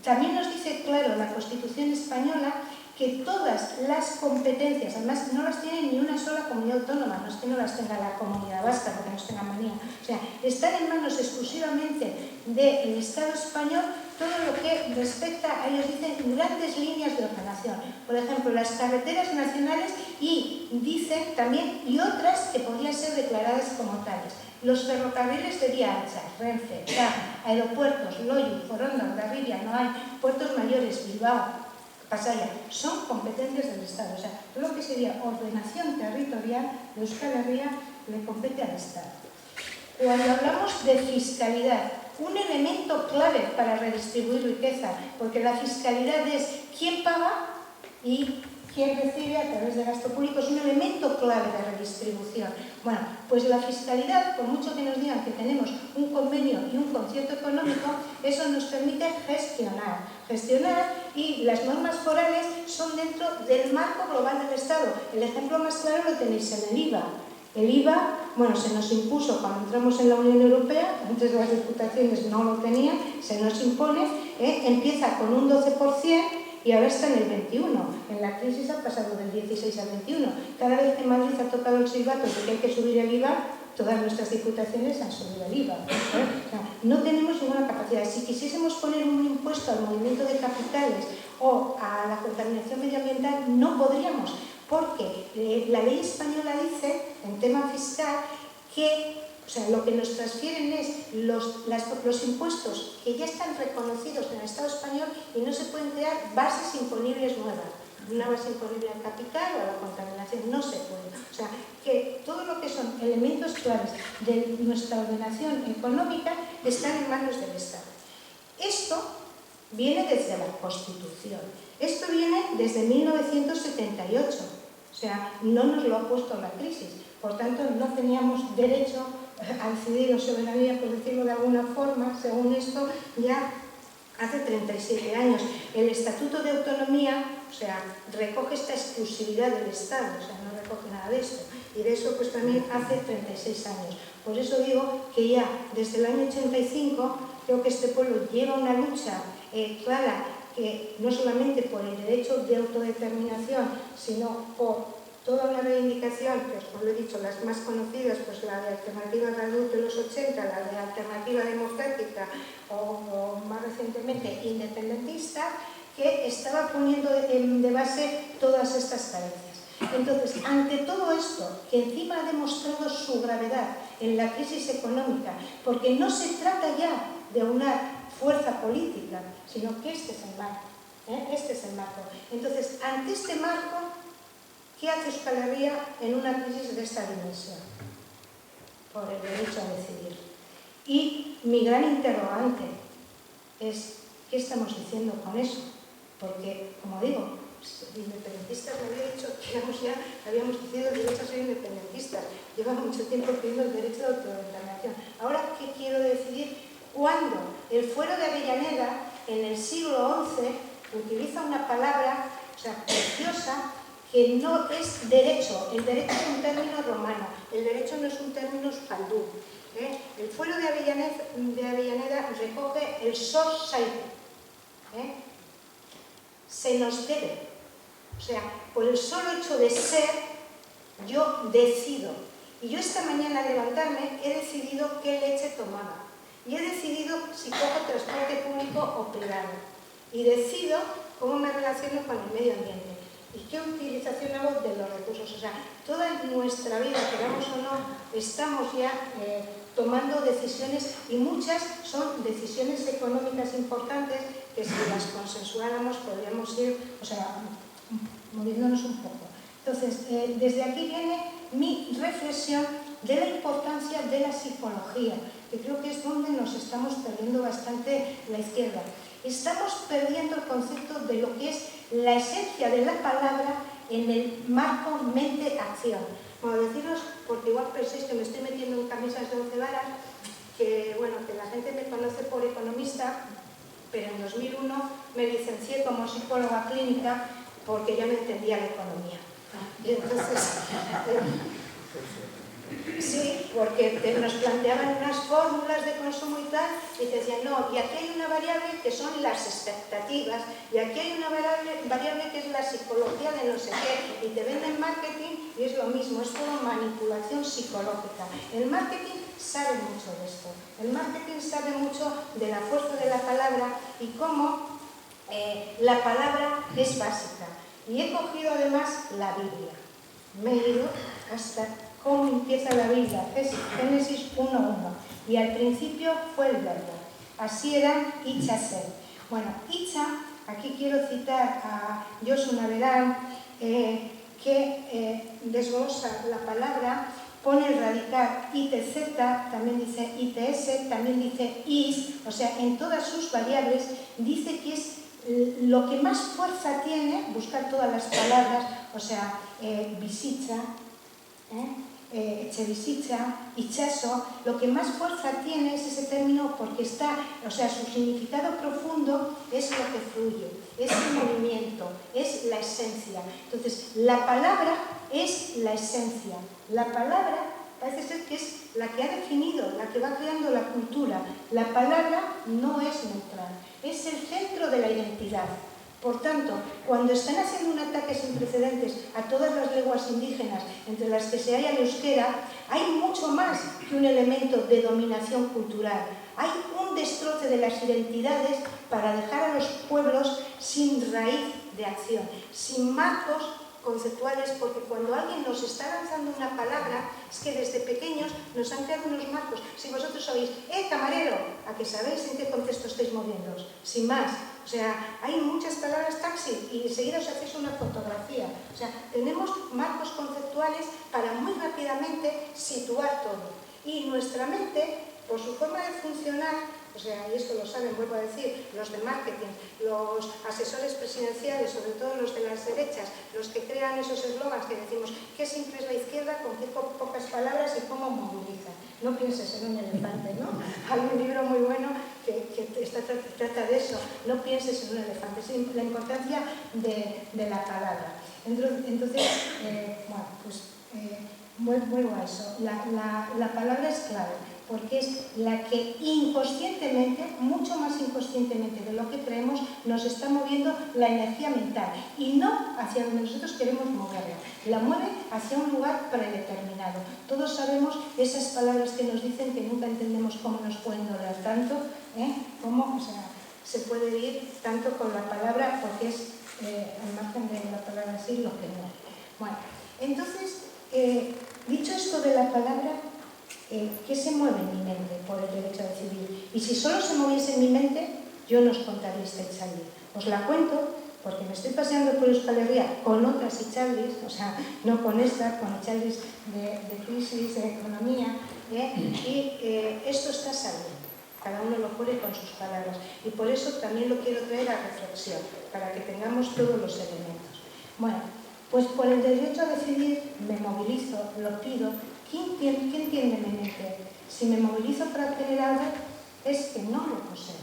también nos dice claro la Constitución española que todas las competencias, además no las tiene ni una sola comunidad autónoma, no es que no las tenga la Comunidad Vasca porque nos tenga manía, o sea, están en manos exclusivamente del Estado español todo lo que respecta a, ellos dicen, grandes líneas de ordenación. Por ejemplo, las carreteras nacionales y dicen también, y otras que podrían ser declaradas como tales. Los ferrocarriles de vía ancha, Renfe, TAV, aeropuertos, Loiu, Foronda, Hondarribia, Noain, puertos mayores, Bilbao, Pasaia, son competencias del Estado. O sea, todo lo que sería ordenación territorial de Euskal Herria le compete al Estado. Cuando hablamos de fiscalidad, un elemento clave para redistribuir riqueza, porque la fiscalidad es quién paga y quién recibe a través de gasto público, es un elemento clave de redistribución. Bueno, pues la fiscalidad, por mucho que nos digan que tenemos un convenio y un concierto económico, eso nos permite gestionar, y las normas forales son dentro del marco global del Estado. El ejemplo más claro lo tenéis en el IVA. El IVA, bueno, se nos impuso cuando entramos en la Unión Europea, antes las diputaciones no lo tenían, se nos impone, empieza con un 12% y ahora está en el 21%. En la crisis ha pasado del 16 al 21%. Cada vez que Madrid ha tocado el silbato de que hay que subir el IVA, todas nuestras diputaciones han subido el IVA. O sea, no tenemos ninguna capacidad. Si quisiésemos poner un impuesto al movimiento de capitales o a la contaminación medioambiental, no podríamos, porque la ley española dice, en tema fiscal, que lo que nos transfieren es los impuestos que ya están reconocidos en el Estado español y no se pueden crear bases imponibles nuevas. una base imponible al capital o a la contaminación, no se puede. O sea, que todo lo que son elementos claves de nuestra ordenación económica están en manos del Estado. Esto viene desde la Constitución, esto viene desde 1978, o sea, no nos lo ha puesto la crisis, por tanto no teníamos derecho a decidir o soberanía, por decirlo de alguna forma, según esto, ya hace 37 años. El Estatuto de Autonomía, o sea, recoge esta exclusividad del Estado, o sea, no recoge nada de esto. Y de eso pues también hace 36 años. Por eso digo que ya desde el año 85 creo que este pueblo lleva una lucha clara, que no solamente por el derecho de autodeterminación, sino por toda una reivindicación, que os lo he dicho, las más conocidas, pues la de Alternativa Radut de los 80, la de Alternativa Democrática o más recientemente independentista, que estaba poniendo de base todas estas carencias. Entonces, ante todo esto, que encima ha demostrado su gravedad en la crisis económica, porque no se trata ya de una fuerza política, sino que este es el marco. Este es el marco. Entonces, ante este marco, ¿qué hace Euskal Herria en una crisis de esta dimensión? Por el derecho a decidir. Y mi gran interrogante es, ¿qué estamos diciendo con eso? Porque, como digo, los independentistas me habían dicho que habíamos decidido el derecho a ser independentistas. Lleva mucho tiempo pidiendo el derecho de autodeterminación. Ahora, ¿qué quiero decidir? Cuando el Fuero de Avellaneda, en el siglo XI, utiliza una palabra, o sea, preciosa, que no es derecho. El derecho es un término romano, el derecho no es un término espaldú. El Fuero de Avellaneda recoge el sos saite. Se nos debe. O sea, por el solo hecho de ser, yo decido. Y yo esta mañana al levantarme he decidido qué leche tomaba. Y he decidido si cojo transporte público o privado. Y decido cómo me relaciono con el medio ambiente. ¿Y qué utilización hago de los recursos? O sea, toda nuestra vida, queramos o no, estamos ya tomando decisiones, y muchas son decisiones económicas importantes que si las consensuáramos podríamos ir, o sea, moviéndonos un poco. Entonces, desde aquí viene mi reflexión de la importancia de la psicología, que creo que es donde nos estamos perdiendo bastante la izquierda. Estamos perdiendo el concepto de lo que es la esencia de la palabra en el marco mente-acción. Como deciros, porque igual penséis que me estoy metiendo en camisas de 11 varas, que bueno, que la gente me conoce por economista, pero en 2001 me licencié como psicóloga clínica porque ya me entendía la economía. Y entonces, sí, porque nos planteaban unas fórmulas de consumo y tal, y te decían, no, y aquí hay una variable que son las expectativas, y aquí hay una variable que es la psicología de no sé qué, y te venden marketing, y es lo mismo, es todo manipulación psicológica. El marketing sabe mucho de esto, el marketing sabe mucho de la fuerza de la palabra y cómo la palabra es básica. Y he cogido además la Biblia. Me he ido hasta cómo empieza la Biblia, Génesis 1:1. Y al principio fue el verbo. Así era Itcha ser. Bueno, Itcha, aquí quiero citar a Josu Naverán, que desglosa la palabra, pone el radical ITZ, también dice ITS, también dice IS, o sea, en todas sus variables dice que es lo que más fuerza tiene, buscar todas las palabras, o sea, visitza, echebizitza, itxaso, lo que más fuerza tiene es ese término porque está, o sea, su significado profundo es lo que fluye, es el movimiento, es la esencia. Entonces, la palabra es la esencia. La palabra parece ser que es la que ha definido, la que va creando la cultura. La palabra no es neutral, es el centro de la identidad. Por tanto, cuando están haciendo un ataque sin precedentes a todas las lenguas indígenas, entre las que se halla el euskera, hay mucho más que un elemento de dominación cultural. Hay un destroce de las identidades para dejar a los pueblos sin raíz de acción, sin marcos conceptuales, porque cuando alguien nos está lanzando una palabra, es que desde pequeños nos han creado unos marcos. Si vosotros oís, camarero, ¿a que sabéis en qué contexto estáis moviéndoos? Sin más. O sea, hay muchas palabras taxi y enseguida os hacéis una fotografía. O sea, tenemos marcos conceptuales para muy rápidamente situar todo. Y nuestra mente, por su forma de funcionar, o sea, y esto lo saben, vuelvo a decir, los de marketing, los asesores presidenciales, sobre todo los de las derechas, los que crean esos eslogans que decimos qué simple es la izquierda, con qué pocas palabras y cómo moviliza. No pienses en un elefante, ¿no? Hay un libro muy bueno que trata de eso, no pienses en un elefante, es la importancia de la palabra. Entonces, bueno, pues vuelvo a eso, la palabra es clave, porque es la que inconscientemente, mucho más inconscientemente de lo que creemos, nos está moviendo la energía mental y no hacia donde nosotros queremos moverla, la mueve hacia un lugar predeterminado. Todos sabemos esas palabras que nos dicen que nunca entendemos cómo nos pueden doler tanto, cómo, o sea, se puede ir tanto con la palabra, porque es, al margen de la palabra así, lo que no. Bueno, entonces, dicho esto de la palabra, ¿qué se mueve en mi mente por el derecho a decidir? Y si solo se moviese en mi mente, yo no os contaría esta Itzaldi. Os la cuento porque me estoy paseando por Euskal Herria con otras Itzaldis, o sea, no con esta, con Itzaldis de crisis, de economía, y esto está saliendo. Cada uno lo pone con sus palabras. Y por eso también lo quiero traer a reflexión, para que tengamos todos los elementos. Bueno, pues por el derecho a decidir me movilizo, lo pido. ¿Qué entiende mi mente? Si me movilizo para obtener algo, es que no lo poseo.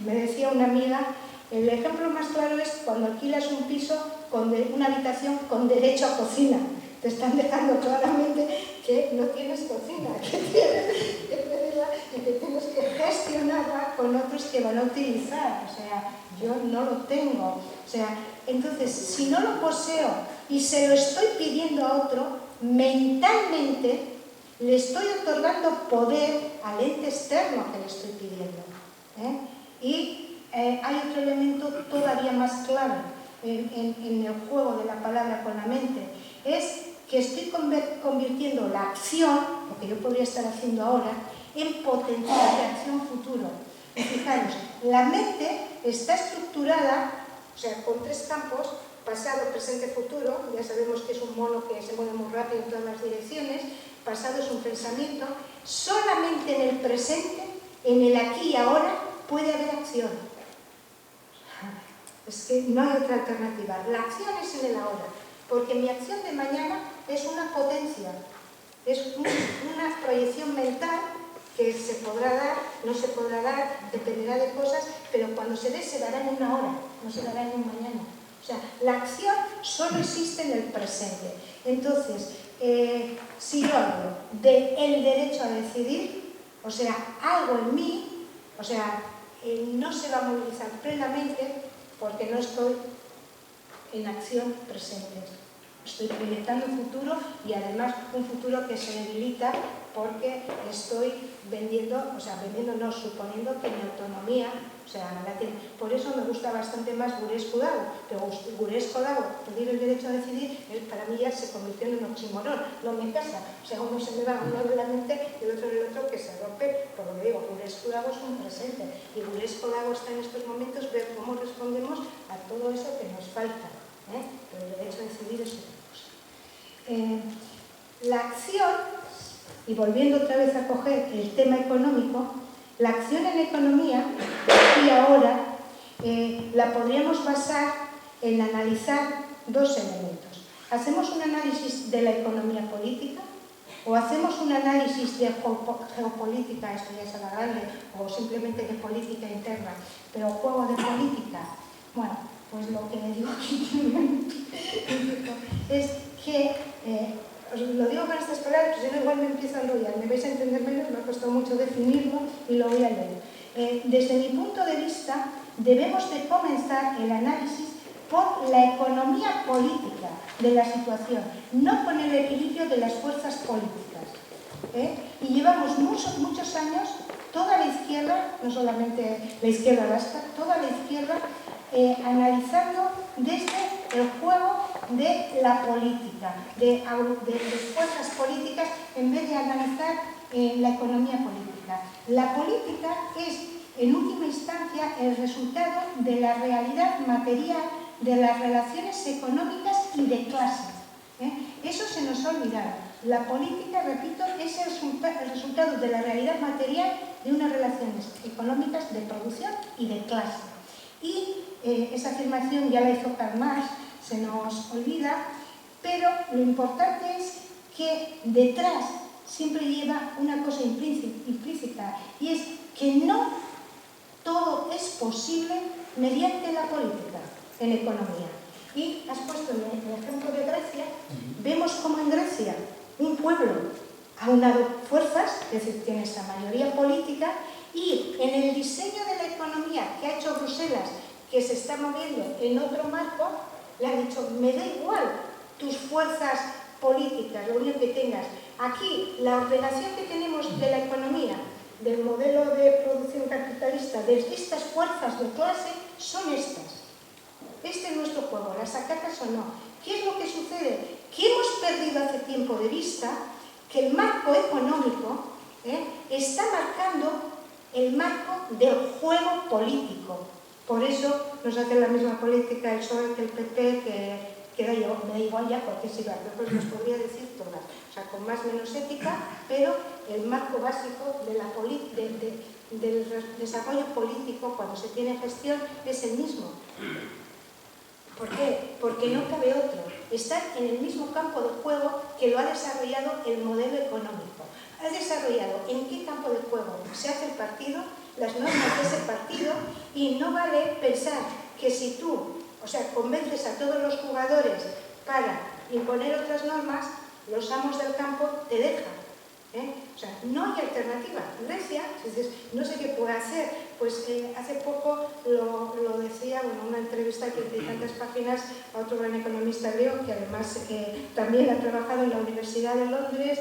Me decía una amiga, el ejemplo más claro es cuando alquilas un piso con una habitación con derecho a cocina. Te están dejando claramente que no tienes cocina, que tienes que pedirla y que tienes que gestionarla con otros que van a utilizar. O sea, yo no lo tengo. O sea, entonces, si no lo poseo y se lo estoy pidiendo a otro, mentalmente le estoy otorgando poder al ente externo que le estoy pidiendo. Y hay otro elemento todavía más clave en el juego de la palabra con la mente, es que estoy convirtiendo la acción, lo que yo podría estar haciendo ahora, en potencial de acción futuro. Y fijaros, la mente está estructurada, o sea, con tres campos: pasado, presente, futuro. Ya sabemos que es un mono que se mueve muy rápido en todas las direcciones. Pasado es un pensamiento. Solamente en el presente, en el aquí y ahora, puede haber acción. Es que no hay otra alternativa. La acción es en el ahora, porque mi acción de mañana es una potencia, es una proyección mental que se podrá dar, no se podrá dar, dependerá de cosas, pero cuando se dé, se dará en una hora, no se dará en un mañana. O sea, la acción solo existe en el presente. Entonces, si yo hablo del derecho a decidir, o sea, algo en mí, o sea, no se va a movilizar plenamente porque no estoy en acción presente. Estoy proyectando un futuro y además un futuro que se debilita porque estoy vendiendo, o sea, vendiendo no, suponiendo que mi autonomía, o sea, la tiene. Por eso me gusta bastante más Gurés Kodago, pero Gurés Kodago, pedir el derecho a decidir, para mí ya se convirtió en un oxímoron, no me casa. O sea, uno se me va uno de la mente y el otro del otro que se rompe. Por lo que digo, Gurés Kodago es un presente y Gurés Kodago está en estos momentos ver cómo respondemos a todo eso que nos falta. Pero el derecho a decidir es otra cosa. La acción, y volviendo otra vez a coger el tema económico, la acción en economía, aquí ahora, la podríamos basar en analizar dos elementos. Hacemos un análisis de la economía política o hacemos un análisis de geopolítica, esto ya es a la grande, o simplemente de política interna, pero juego de política. Bueno, pues lo que me digo aquí es que, os lo digo con estas palabras, pues yo igual me empiezo a enrollar, me vais a entender menos, me ha costado mucho definirlo y lo voy a leer. Desde mi punto de vista, debemos de comenzar el análisis por la economía política de la situación, no con el equilibrio de las fuerzas políticas. Y llevamos muchos años, toda la izquierda, no solamente la izquierda vasca, toda la izquierda, analizando desde el juego de la política, de fuerzas políticas, en vez de analizar la economía política. La política es en última instancia, el resultado de la realidad material de las relaciones económicas y de clase. Eso se nos ha olvidado. La política, repito, es el resultado de la realidad material de unas relaciones económicas de producción y de clase. Y esa afirmación ya la hizo Karl Marx, se nos olvida, pero lo importante es que detrás siempre lleva una cosa implícita, y es que no todo es posible mediante la política en economía. Y has puesto el ejemplo de Grecia. Vemos cómo en Grecia un pueblo ha unado fuerzas, es decir, tiene esa mayoría política, y en el diseño de la economía que ha hecho Bruselas, que se está moviendo en otro marco, le ha dicho, me da igual tus fuerzas políticas, lo único que tengas. Aquí, la ordenación que tenemos de la economía, del modelo de producción capitalista, de estas fuerzas de clase, son estas. Este es nuestro juego, las acatas o no. ¿Qué es lo que sucede? Que hemos perdido hace tiempo de vista que el marco económico está marcando el marco del juego político. Por eso nos hace la misma política el PSOE que el PP, que me da igual ya cualquier sigla, pues nos podría decir todas. O sea, con más o menos ética, pero el marco básico del desarrollo político, cuando se tiene gestión, es el mismo. ¿Por qué? Porque no cabe otro. Está en el mismo campo de juego que lo ha desarrollado el modelo económico. ¿Ha desarrollado en qué campo de juego? Se hace el partido, las normas de ese partido, y no vale pensar que si tú, convences a todos los jugadores para imponer otras normas, los amos del campo te dejan. No hay alternativa. Grecia, dices, no sé qué puede hacer. Pues hace poco lo decía, una entrevista que de tantas páginas a otro gran economista griego, que además también ha trabajado en la Universidad de Londres,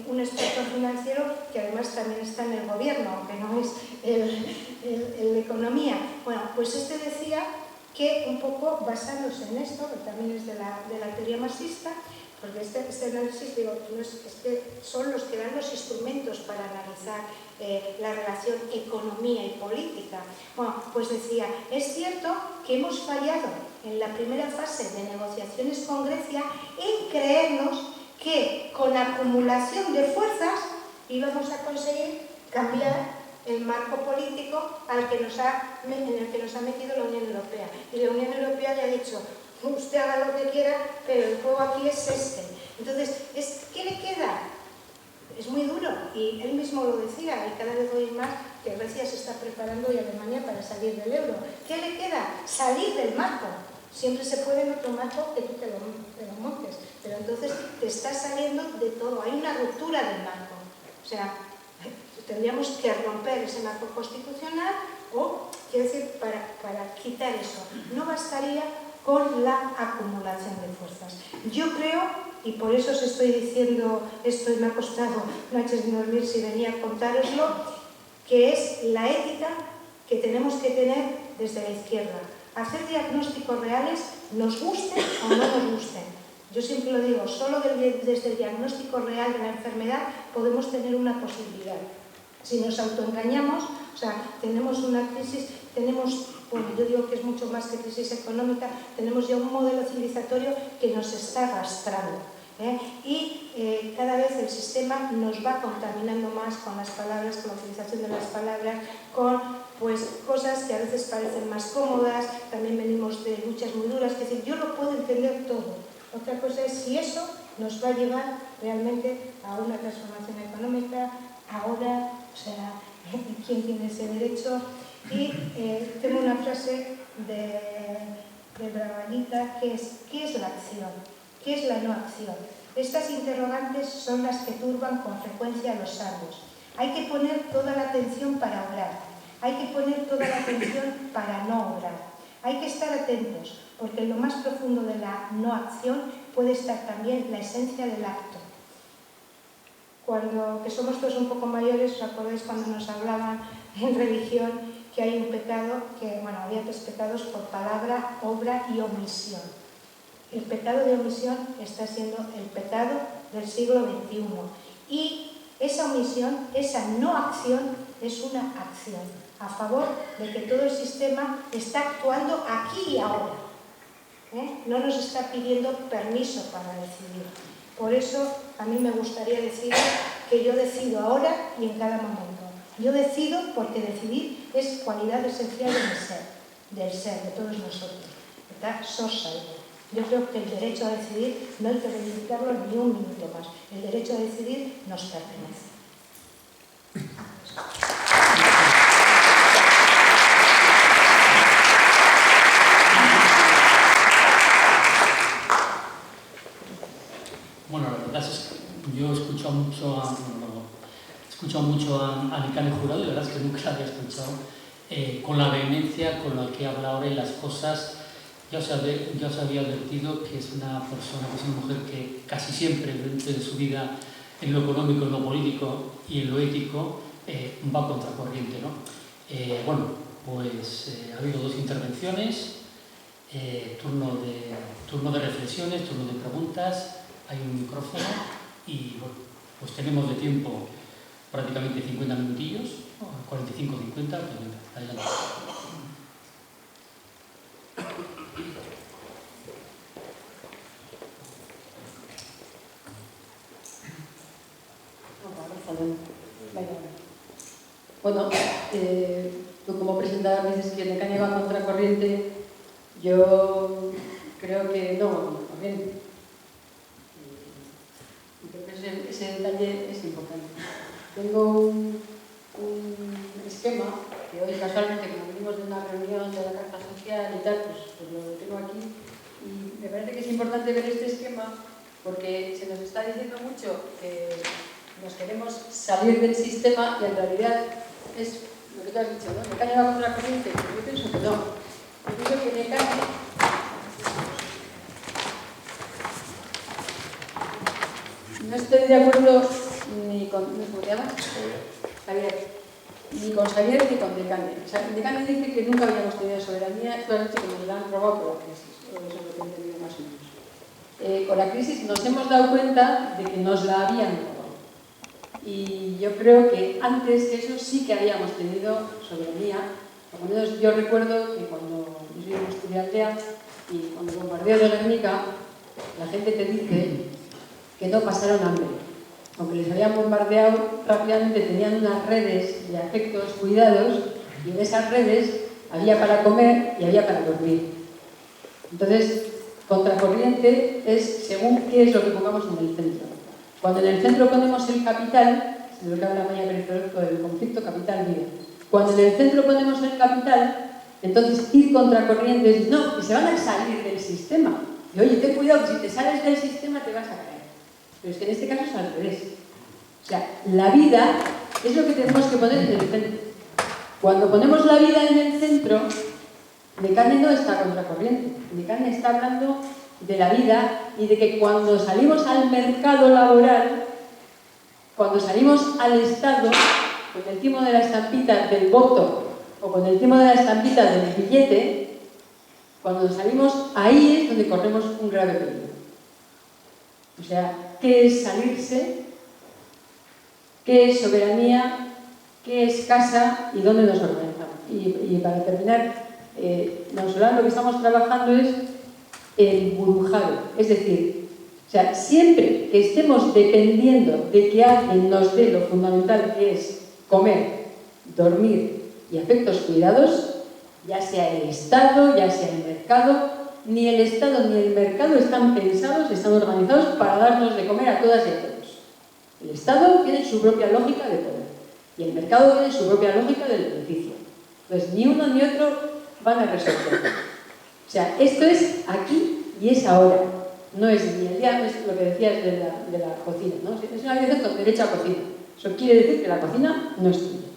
un experto financiero que además también está en el gobierno, aunque no es el economía. Bueno, pues este decía que un poco basándose en esto, que también es de la teoría marxista, porque este análisis, digo, es que son los que dan los instrumentos para analizar la relación economía y política. Bueno, pues decía, es cierto que hemos fallado en la primera fase de negociaciones con Grecia en creernos que con acumulación de fuerzas íbamos a conseguir cambiar el marco político en el que nos ha metido la Unión Europea. Y la Unión Europea le ha dicho, usted haga lo que quiera, pero el juego aquí es este. Entonces, ¿qué le queda? Es muy duro, y él mismo lo decía, y cada vez oí más que Grecia se está preparando y Alemania para salir del euro. ¿Qué le queda? Salir del marco. Siempre se puede en otro marco que tú te lo montes, pero entonces te estás saliendo de todo, hay una ruptura del marco. O sea, tendríamos que romper ese marco constitucional o, quiero decir, para quitar eso. No bastaría con la acumulación de fuerzas. Yo creo, y por eso os estoy diciendo esto y me ha costado noches de dormir si venía a contároslo, que es la ética que tenemos que tener desde la izquierda. Hacer diagnósticos reales, nos gusten o no nos gusten. Yo siempre lo digo, solo desde el diagnóstico real de la enfermedad podemos tener una posibilidad. Si nos autoengañamos, tenemos una crisis, yo digo que es mucho más que crisis económica, tenemos ya un modelo civilizatorio que nos está arrastrando. Y cada vez el sistema nos va contaminando más con las palabras, con la utilización de las palabras, con cosas que a veces parecen más cómodas, también venimos de luchas muy duras, es decir, yo lo puedo entender todo. Otra cosa es si eso nos va a llevar realmente a una transformación económica, ahora, quién tiene ese derecho. Y tengo una frase de Bravanita que es, ¿qué es la acción? ¿Qué es la no acción? Estas interrogantes son las que turban con frecuencia a los sabios. Hay que poner toda la atención para obrar, hay que poner toda la atención para no obrar. Hay que estar atentos, porque en lo más profundo de la no acción puede estar también la esencia del acto. Que somos todos un poco mayores, ¿os acordáis cuando nos hablaban en religión que hay un pecado, había 3 pecados por palabra, obra y omisión? El pecado de omisión está siendo el pecado del siglo XXI. Y esa omisión, esa no acción, es una acción a favor de que todo el sistema está actuando aquí y ahora. No nos está pidiendo permiso para decidir. Por eso a mí me gustaría decir que yo decido ahora y en cada momento. Yo decido porque decidir es cualidad esencial de mi ser, del ser, de todos nosotros. ¿Verdad? Yo creo que el derecho a decidir no hay que reivindicarlo ni un minuto más. El derecho a decidir nos pertenece. Bueno, la verdad es que yo he escuchado mucho a Nekane Jurado, y la verdad es que nunca la había escuchado con la vehemencia con la que habla ahora y las cosas. Ya os había advertido que es una persona, que es una mujer que casi siempre dentro de su vida, en lo económico, en lo político y en lo ético, va contracorriente, ¿no? Bueno, pues ha habido dos intervenciones, turno de reflexiones, turno de preguntas, hay un micrófono y bueno, pues tenemos de tiempo prácticamente 50 minutillos, 45-50, pues venga, adelante. Bueno, tú como presentador dices que Nekane va contracorriente. Yo creo que no, bien. Creo que ese detalle es importante. Tengo un esquema que hoy casualmente, como venimos de una reunión de la Carta Social y tal, pues lo tengo aquí. Y me parece que es importante ver este esquema porque se nos está diciendo mucho que nos queremos salir del sistema y en realidad es lo que tú has dicho, ¿no? Nekane va contra corriente. Yo pienso que no. Yo pienso que Nekane no estoy de acuerdo ni con... ¿Cómo te llamas? Javier. Ni con Javier ni con Nekane. O sea, Nekane dice que nunca habíamos tenido soberanía, tú has dicho que nos la han robado por la crisis. Eso es lo que he entendido más o menos. Con la crisis nos hemos dado cuenta de que nos la habían robado. Y yo creo que antes de eso sí que habíamos tenido soberanía. Por lo menos yo recuerdo que cuando yo soy un estudiante y cuando el bombardeo de Guernica, la gente te dice que no pasaron hambre. Aunque les habían bombardeado, rápidamente tenían unas redes de afectos, cuidados, y en esas redes había para comer y había para dormir. Entonces, contracorriente es según qué es lo que pongamos en el centro. Cuando en el centro ponemos el capital, de lo que habla María Pérez Orozco del conflicto capital-vida, cuando en el centro ponemos el capital, entonces ir contracorriente es, no, que se van a salir del sistema. Y oye, ten cuidado, que si te sales del sistema te vas a caer. Pero es que en este caso es al revés. O sea, la vida es lo que tenemos que poner en el centro. Cuando ponemos la vida en el centro, Nekane no está contracorriente. Nekane está hablando de la vida y de que cuando salimos al mercado laboral, cuando salimos al Estado, con el timo de la estampita del voto o con el timo de la estampita del billete, cuando salimos ahí es donde corremos un grave peligro. O sea, ¿qué es salirse? ¿Qué es soberanía? ¿Qué es casa? ¿Y dónde nos organizamos? Y para terminar, nosotros lo que estamos trabajando es el burujado, es decir, o sea, siempre que estemos dependiendo de que alguien nos dé lo fundamental que es comer, dormir y afectos cuidados, ya sea el Estado, ya sea el mercado, ni el Estado ni el mercado están pensados, están organizados para darnos de comer a todas y a todos. El Estado tiene su propia lógica de poder y el mercado tiene su propia lógica del beneficio. Entonces, ni uno ni otro van a resolver. O sea, esto es aquí y es ahora. No es ni el día, no es lo que decías de la cocina, ¿no? Es una habitación con derecho a cocina. Eso quiere decir que la cocina no es tuya.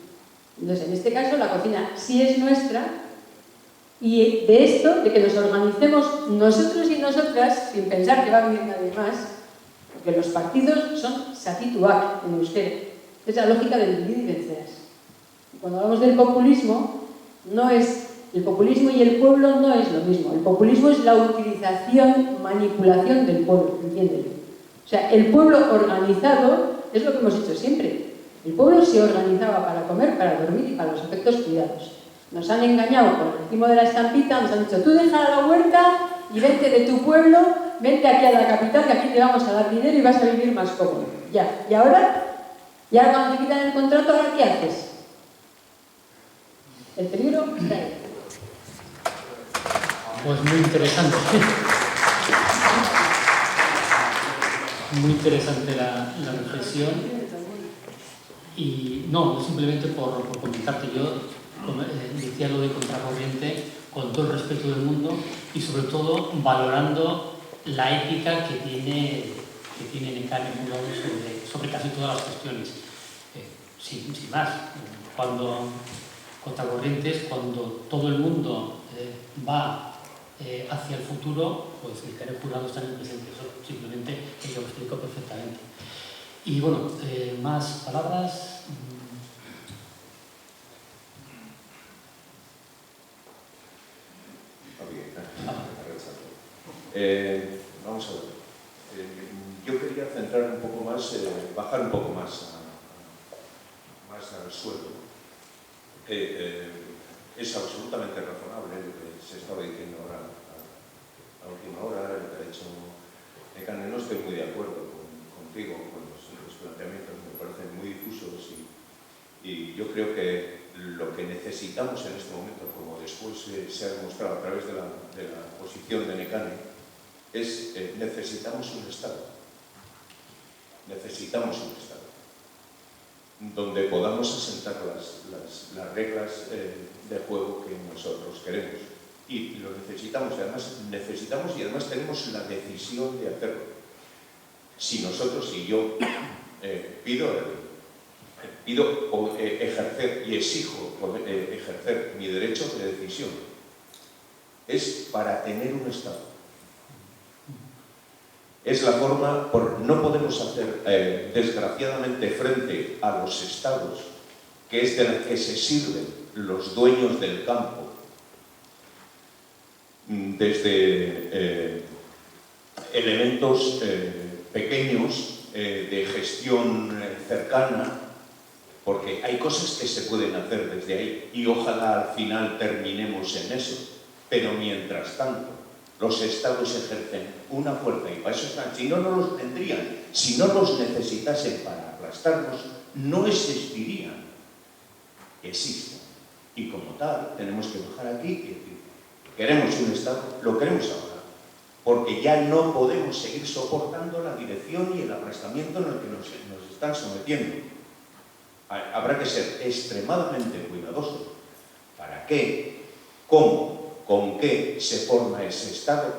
Entonces, en este caso, la cocina sí es nuestra y de esto, de que nos organicemos nosotros y nosotras, sin pensar que va a venir nadie más, porque los partidos son satituak en euskera. Es la lógica del dividir y vencerás. Y cuando hablamos del populismo, no es... El populismo y el pueblo no es lo mismo. El populismo es la utilización, manipulación del pueblo, entiéndelo. O sea, el pueblo organizado es lo que hemos hecho siempre. El pueblo se organizaba para comer, para dormir y para los efectos cuidados. Nos han engañado con el timo de la estampita, nos han dicho, tú deja la huerta y vente de tu pueblo, vente aquí a la capital, que aquí te vamos a dar dinero y vas a vivir más cómodo. Ya, y ahora cuando te quitan el contrato, ¿ahora qué haces? El peligro está ahí. Pues muy interesante. Muy interesante la reflexión. Y no, simplemente por comentarte, yo decía lo de contracorriente con todo el respeto del mundo y sobre todo valorando la ética que tiene Necane sobre casi todas las cuestiones. Sin más, cuando contracorrientes, cuando todo el mundo va hacia el futuro, pues el que el jurado está en el presente. Eso simplemente lo explico perfectamente. Y bueno, más palabras. Vamos a ver. Yo quería centrar un poco más, bajar un poco más al suelo. Es absolutamente razonable lo que se estaba diciendo ahora a última hora, lo que ha dicho Necane. No estoy muy de acuerdo contigo, con los planteamientos, me parecen muy difusos y yo creo que lo que necesitamos en este momento, como después se ha demostrado a través de la posición de Necane, es necesitamos un Estado. Necesitamos un Estado donde podamos asentar las reglas de juego que nosotros queremos. Y lo necesitamos, y además tenemos la decisión de hacerlo. Si nosotros, y yo pido ejercer y exijo ejercer mi derecho de decisión, es para tener un Estado. Es la forma, no podemos hacer desgraciadamente frente a los estados, que es de los que se sirven los dueños del campo, desde elementos pequeños de gestión cercana, porque hay cosas que se pueden hacer desde ahí y ojalá al final terminemos en eso, pero mientras tanto los estados ejercen una fuerza y para eso están. Si no, no los tendrían. Si no los necesitasen para aplastarnos, no existirían. Existen. Y como tal, tenemos que bajar aquí y decir, queremos un Estado, lo queremos ahora, porque ya no podemos seguir soportando la dirección y el aplastamiento en el que nos están sometiendo. Habrá que ser extremadamente cuidadosos. ¿Para qué? ¿Cómo? ¿Con qué se forma ese Estado?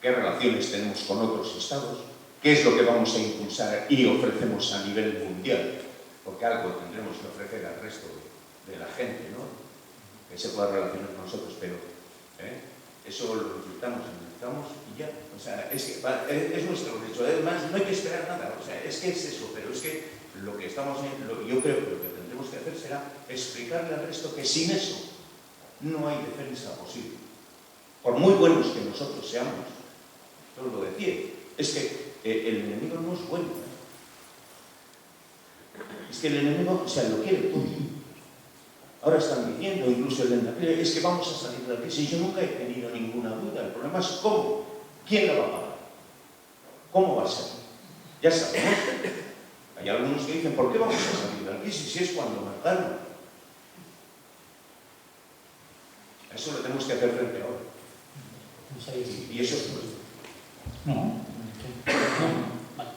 ¿Qué relaciones tenemos con otros Estados? ¿Qué es lo que vamos a impulsar y ofrecemos a nivel mundial? Porque algo tendremos que ofrecer al resto de la gente, ¿no? Que se pueda relacionar con nosotros, pero eso lo necesitamos y ya. O sea, es nuestro derecho. Además, no hay que esperar nada. O sea, es que es eso, pero es que lo que estamos yo creo que lo que tendremos que hacer será explicarle al resto que sin eso no hay defensa posible. Por muy buenos que nosotros seamos, yo lo decía, es que el enemigo no es bueno. Es que el enemigo, o sea, lo quiere todo. Ahora están diciendo, incluso el enemigo, es que vamos a salir de la crisis. Yo nunca he tenido ninguna duda. El problema es cómo. ¿Quién la va a pagar? ¿Cómo va a ser? Ya sabemos. Hay algunos que dicen, ¿por qué vamos a salir de la crisis si es cuando nos dan? Eso lo tenemos que hacer frente ahora. Y eso es nuestro. No. Vale.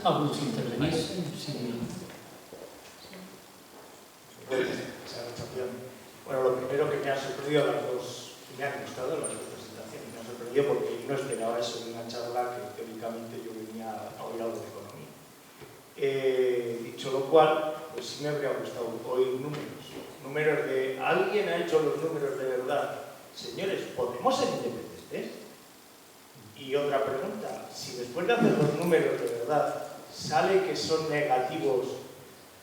¿Algo si intervenís? Sí. Bueno, lo primero que me ha sorprendido me han gustado las dos presentaciones. Me ha sorprendido porque no esperaba eso de una charla que teóricamente yo venía a oír algo de economía. Dicho lo cual, pues sí me habría gustado oír números de... ¿Alguien ha hecho los números de verdad? Señores, ¿podemos ser independientes? Y otra pregunta, si después de hacer los números de verdad sale que son negativos,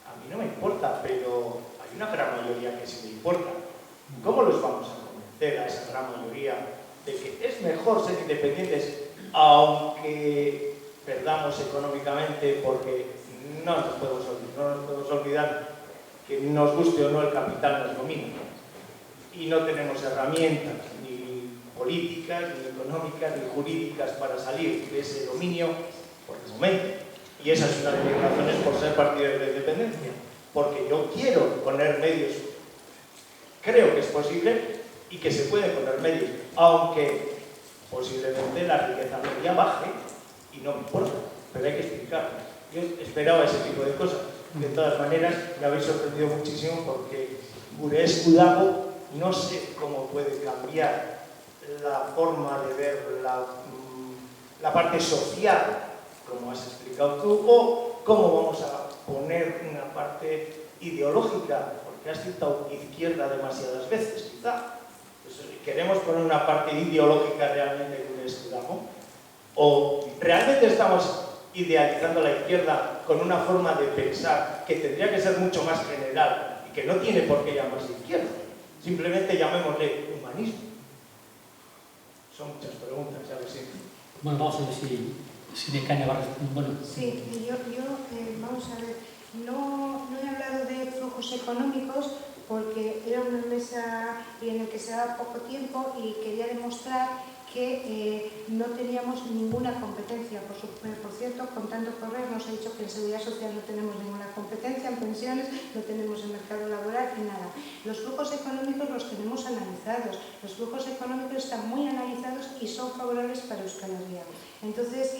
a mí no me importa, pero hay una gran mayoría que sí me importa. ¿Cómo los vamos a convencer a esa gran mayoría de que es mejor ser independientes, aunque perdamos económicamente, porque no nos podemos olvidar que nos guste o no el capital nos domina y no tenemos herramientas ni políticas, ni económicas, ni jurídicas para salir de ese dominio por el momento. Y esa es una de mis razones por ser partidario de la independencia, porque yo quiero poner medios, creo que es posible y que se pueden poner medios, aunque posiblemente la riqueza media baje y no me importa, pero hay que explicarlo. Yo esperaba ese tipo de cosas. De todas maneras, me habéis sorprendido muchísimo porque Gure Eskudago no sé cómo puede cambiar la forma de ver la parte social, como has explicado tú, o cómo vamos a poner una parte ideológica, porque has citado izquierda demasiadas veces, quizá. Pues, ¿queremos poner una parte ideológica realmente en Gure Eskudago? ¿O realmente estamos idealizando la izquierda con una forma de pensar que tendría que ser mucho más general y que no tiene por qué llamarse izquierda? Simplemente llamémosle humanismo. Son muchas preguntas, ya lo siento. Bueno, vamos a ver si Decaña va a responder. Bueno. Sí, yo vamos a ver, no he hablado de flujos económicos porque era una mesa en la que se daba poco tiempo y quería demostrar que no teníamos ninguna competencia. Por cierto, contando correr, nos ha dicho que en seguridad social no tenemos ninguna competencia, en pensiones no tenemos en mercado laboral y nada. Los flujos económicos los tenemos analizados. Los flujos económicos están muy analizados y son favorables para Euskal Herria. Entonces,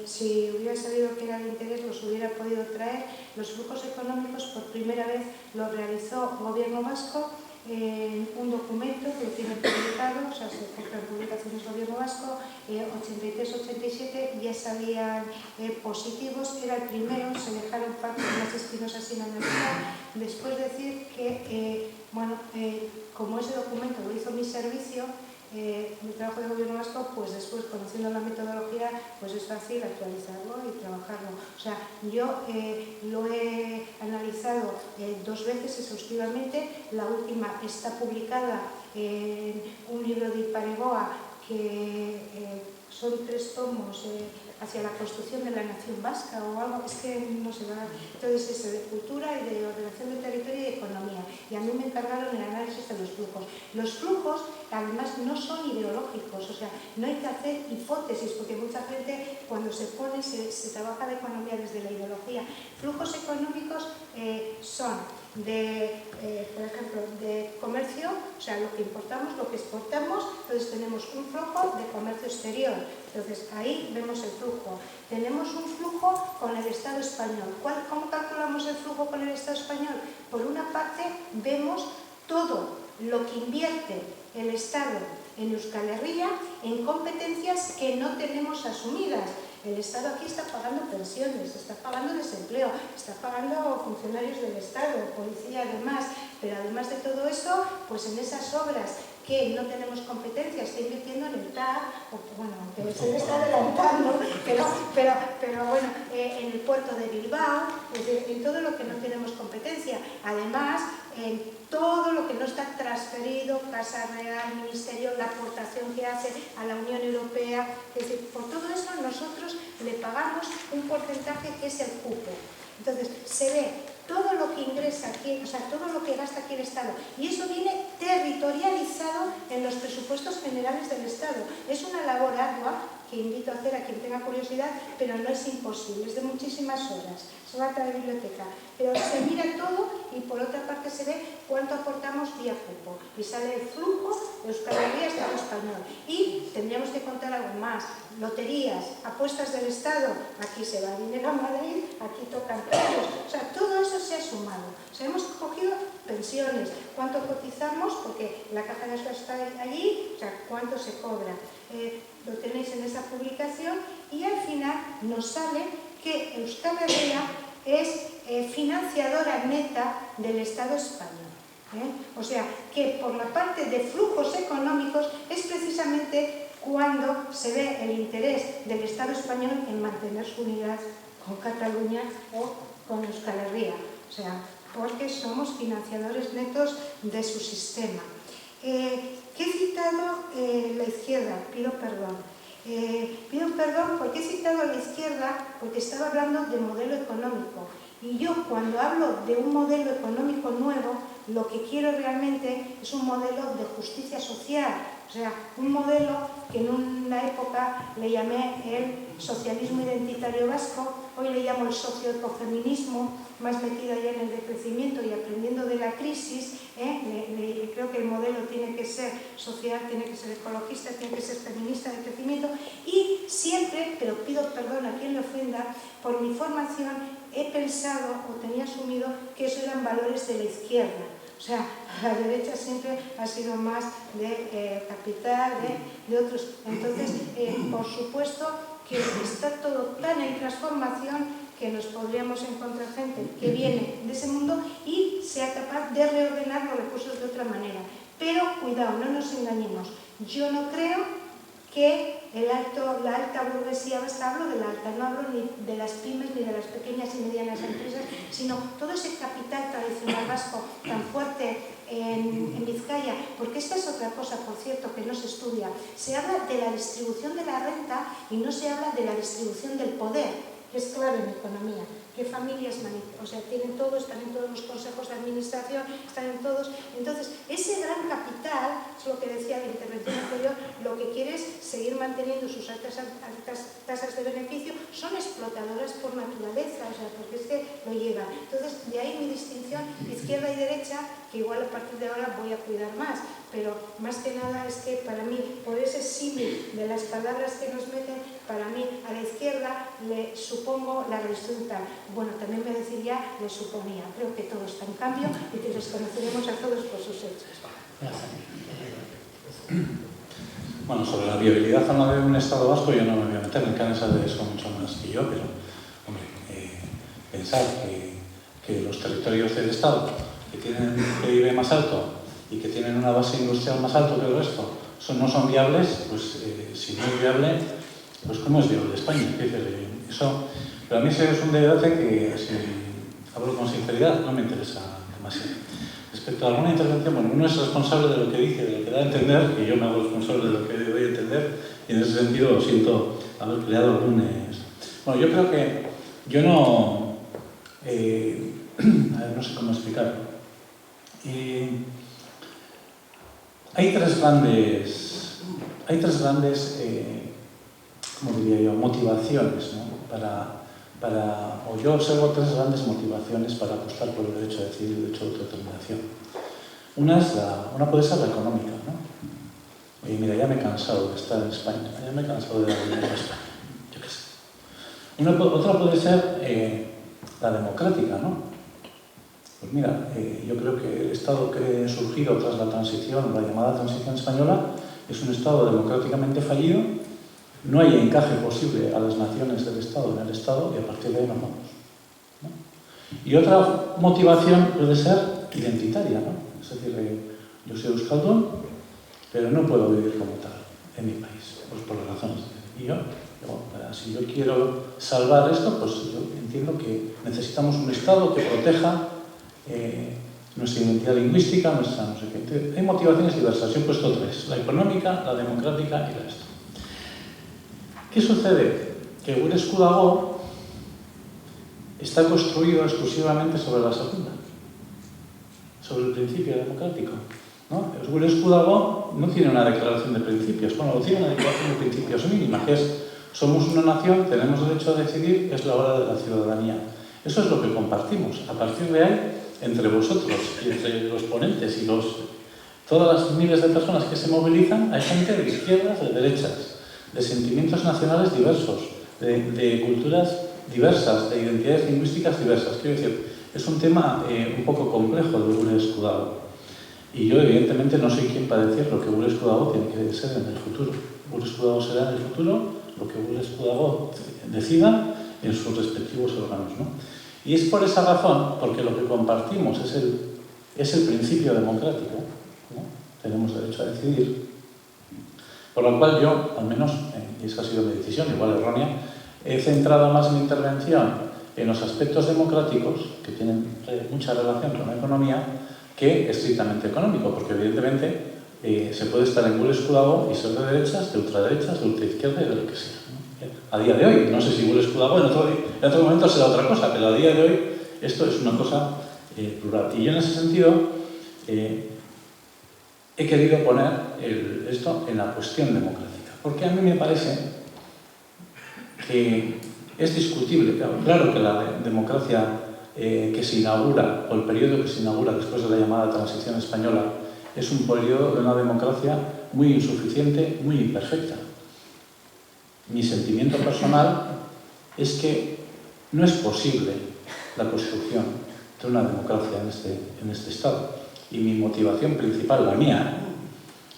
si hubiera sabido que era de interés, los hubiera podido traer. Los flujos económicos por primera vez lo realizó el Gobierno vasco en un documento que lo tiene publicado, o sea, se compra en publicaciones Gobierno Vasco, 83-87, ya salían positivos, era el primero, se dejaron partes más espinosas sin analizar. Después decir que, como ese documento lo hizo mi servicio, mi trabajo de Gobierno Vasco, pues después, conociendo la metodología, pues es fácil actualizarlo y trabajarlo. O sea, yo lo he analizado 2 veces exhaustivamente. La última está publicada en un libro de Iparegoa que son 3 tomos hacia la construcción de la nación vasca o algo, es que no se va. Entonces es de cultura y de ordenación del territorio y de economía. Y a mí me encargaron el análisis de los flujos. Los flujos, además, no son ideológicos, o sea, no hay que hacer hipótesis, porque mucha gente cuando se pone, se trabaja la economía desde la ideología. Flujos económicos son de, por ejemplo, de comercio, o sea, lo que importamos, lo que exportamos. Entonces tenemos un flujo de comercio exterior, entonces ahí vemos el flujo. Tenemos un flujo con el Estado español. ¿Cómo calculamos el flujo con el Estado español? Por una parte vemos todo lo que invierte el Estado en Euskal Herria en competencias que no tenemos asumidas. El Estado aquí está pagando pensiones, está pagando desempleo, está pagando funcionarios del Estado, policía además, pero además de todo eso, pues en esas obras que no tenemos competencia, está invirtiendo en el TAP, bueno, aunque se le está adelantando, pero bueno, en el puerto de Bilbao, es decir, en todo lo que no tenemos competencia. Además, en todo lo que no está transferido, Casa Real, Ministerio, la aportación que hace a la Unión Europea, es decir, por todo eso nosotros le pagamos un porcentaje que es el cupo. Entonces, se ve todo lo que ingresa aquí, o sea, todo lo que gasta aquí el Estado. Y eso viene territorializado en los presupuestos generales del Estado. Es una labor ardua que invito a hacer a quien tenga curiosidad, pero no es imposible, es de muchísimas horas. Se va a la biblioteca, pero se mira todo y por otra parte se ve cuánto aportamos vía cupo. Y sale el flujo de Euskal Herria, Estado español. Y tendríamos que contar algo más. Loterías, apuestas del Estado, aquí se va dinero a Madrid, aquí tocan precios. O sea, todo eso se ha sumado. O sea, hemos cogido pensiones, cuánto cotizamos, porque la caja de gastos está allí, o sea, cuánto se cobra. Lo tenéis en esa publicación y al final nos sale que Euskal Herria es financiadora neta del Estado español. O sea, que por la parte de flujos económicos es precisamente cuando se ve el interés del Estado español en mantener su unidad con Cataluña o con Euskal Herria. O sea, porque somos financiadores netos de su sistema. Que he citado la izquierda, pido perdón. Pido perdón porque he citado a la izquierda porque estaba hablando de modelo económico. Y yo, cuando hablo de un modelo económico nuevo, lo que quiero realmente es un modelo de justicia social. O sea, un modelo que en una época le llamé el socialismo identitario vasco, hoy le llamo el socioecofeminismo, más metido ya en el decrecimiento y aprendiendo de la crisis. Creo que el modelo tiene que ser social, tiene que ser ecologista, tiene que ser feminista de crecimiento. Y siempre, pero pido perdón a quien le ofenda, por mi formación he pensado o tenía asumido que esos eran valores de la izquierda. O sea, la derecha siempre ha sido más de capital, de otros. Entonces, por supuesto que está todo tan en transformación que nos podríamos encontrar gente que viene de ese mundo y sea capaz de reordenar los recursos de otra manera. Pero cuidado, no nos engañemos. Yo no creo que la alta burguesía vasca, hablo de la alta, no hablo ni de las pymes ni de las pequeñas y medianas empresas, sino todo ese capital tradicional vasco tan fuerte en Vizcaya, porque esta es otra cosa, por cierto, que no se estudia. Se habla de la distribución de la renta y no se habla de la distribución del poder, que es clave en economía. ¿Qué familias o sea, tienen todo, están en todos los consejos de administración, están en todos? Entonces, ese gran capital, es lo que decía la intervención anterior, lo que quiere es seguir manteniendo sus altas tasas de beneficio, son explotadoras por naturaleza, o sea, porque es que lo llevan. Entonces, de ahí mi distinción izquierda y derecha, que igual a partir de ahora voy a cuidar más, pero más que nada es que para mí, por ese símil de las palabras que nos meten, para mí a la izquierda le supongo la revolución. Bueno, también me deciría, le suponía. Creo que todo está en cambio y que los conoceremos a todos por sus hechos. Bueno, sobre la viabilidad o no de un Estado vasco yo no me voy a meter, Necane sabe de eso mucho más que yo, pero, hombre, pensar que los territorios del Estado que tienen un PIB más alto y que tienen una base industrial más alta que el resto no son viables, pues si no es viable, pues ¿cómo es viable España? Eso, pero a mí ese es un debate que, si hablo con sinceridad, no me interesa demasiado. Respecto a alguna intervención, bueno, uno es responsable de lo que dice, de lo que da a entender, y yo me hago responsable de lo que doy a entender, y en ese sentido lo siento haber creado algún... Bueno, yo creo que yo no... a ver, no sé cómo explicarlo. Hay tres grandes, ¿cómo diría yo?, motivaciones, ¿no? O yo observo tres grandes motivaciones para apostar por el derecho a decidir y el derecho a autodeterminación. Una puede ser la económica, ¿no? Oye, mira, ya me he cansado de estar en España, ya me he cansado de dar dinero a España, yo qué sé. Otra puede ser la democrática, ¿no? Pues mira, yo creo que el Estado que ha surgido tras la transición, la llamada transición española, es un Estado democráticamente fallido, no hay encaje posible a las naciones del Estado en el Estado y a partir de ahí nos vamos, ¿no? Y otra motivación puede ser identitaria, ¿no? Es decir, yo soy euskaldun, pero no puedo vivir como tal en mi país, pues por las razones. Y si yo quiero salvar esto, pues yo entiendo que necesitamos un Estado que proteja nuestra identidad lingüística, nuestra no sé qué. Hay motivaciones diversas, yo he puesto tres: la económica, la democrática y la esta. ¿Qué sucede? Que Gure Esku Dago está construido exclusivamente sobre la segunda, sobre el principio democrático, ¿no? El Gure Esku Dago no tiene una declaración de principios, bueno, tiene una declaración de principios mínima, que es: somos una nación, tenemos derecho a decidir, es la hora de la ciudadanía. Eso es lo que compartimos. A partir de ahí, entre vosotros y entre los ponentes y todas las miles de personas que se movilizan, hay gente de izquierdas, de derechas, de sentimientos nacionales diversos, de culturas diversas, de identidades lingüísticas diversas. Quiero decir, es un tema un poco complejo de Gure Esku Dago. Y yo, evidentemente, no soy quien para decir lo que Gure Esku Dago tiene que ser en el futuro. Gure Esku Dago será en el futuro lo que Gure Esku Dago decida en sus respectivos órganos, ¿no? Y es por esa razón, porque lo que compartimos es el principio democrático, ¿no? Tenemos derecho a decidir, por lo cual yo, al menos, y esa ha sido mi decisión, igual errónea, he centrado más mi intervención en los aspectos democráticos, que tienen mucha relación con la economía, que estrictamente económico, porque evidentemente se puede estar en Gules-Cudagó y ser de derechas, de ultraderechas, de ultraizquierda y de lo que sea, ¿no? A día de hoy, no sé si Gules-Cudagó en otro momento será otra cosa, pero a día de hoy esto es una cosa plural. Y yo en ese sentido he querido poner esto en la cuestión democrática, porque a mí me parece que es discutible, claro que la democracia que se inaugura, o el periodo que se inaugura después de la llamada transición española, es un periodo de una democracia muy insuficiente, muy imperfecta. Mi sentimiento personal es que no es posible la construcción de una democracia en este Estado. Y mi motivación principal, la mía,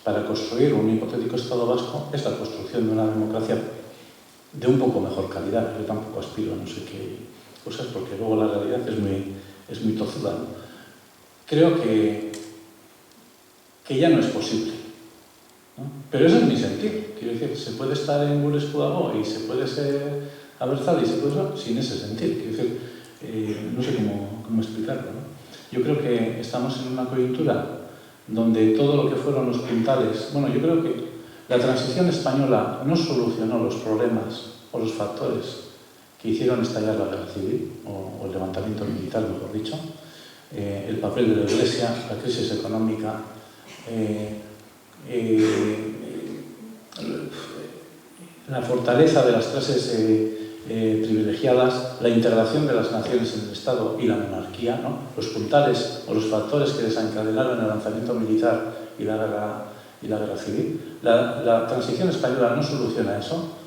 para construir un hipotético Estado vasco, es la construcción de una democracia de un poco mejor calidad. Yo tampoco aspiro a no sé qué cosas, porque luego la realidad es muy tozuda, ¿no? Creo que ya no es posible, ¿no? Pero ese es mi sentir. Quiero decir, se puede estar en Gules-Cudagó y se puede ser Abertzale y se puede ser sin ese sentir. Quiero decir, no sé cómo explicarlo, ¿no? Yo creo que estamos en una coyuntura donde todo lo que fueron los puntales... Bueno, yo creo que la transición española no solucionó los problemas o los factores que hicieron estallar la guerra civil, o el levantamiento militar, mejor dicho, el papel de la Iglesia, la crisis económica, la fortaleza de las clases privilegiadas, la integración de las naciones en el Estado y la monarquía, ¿no? Los puntales o los factores que desencadenaron el lanzamiento militar y la guerra civil. La transición española no soluciona eso,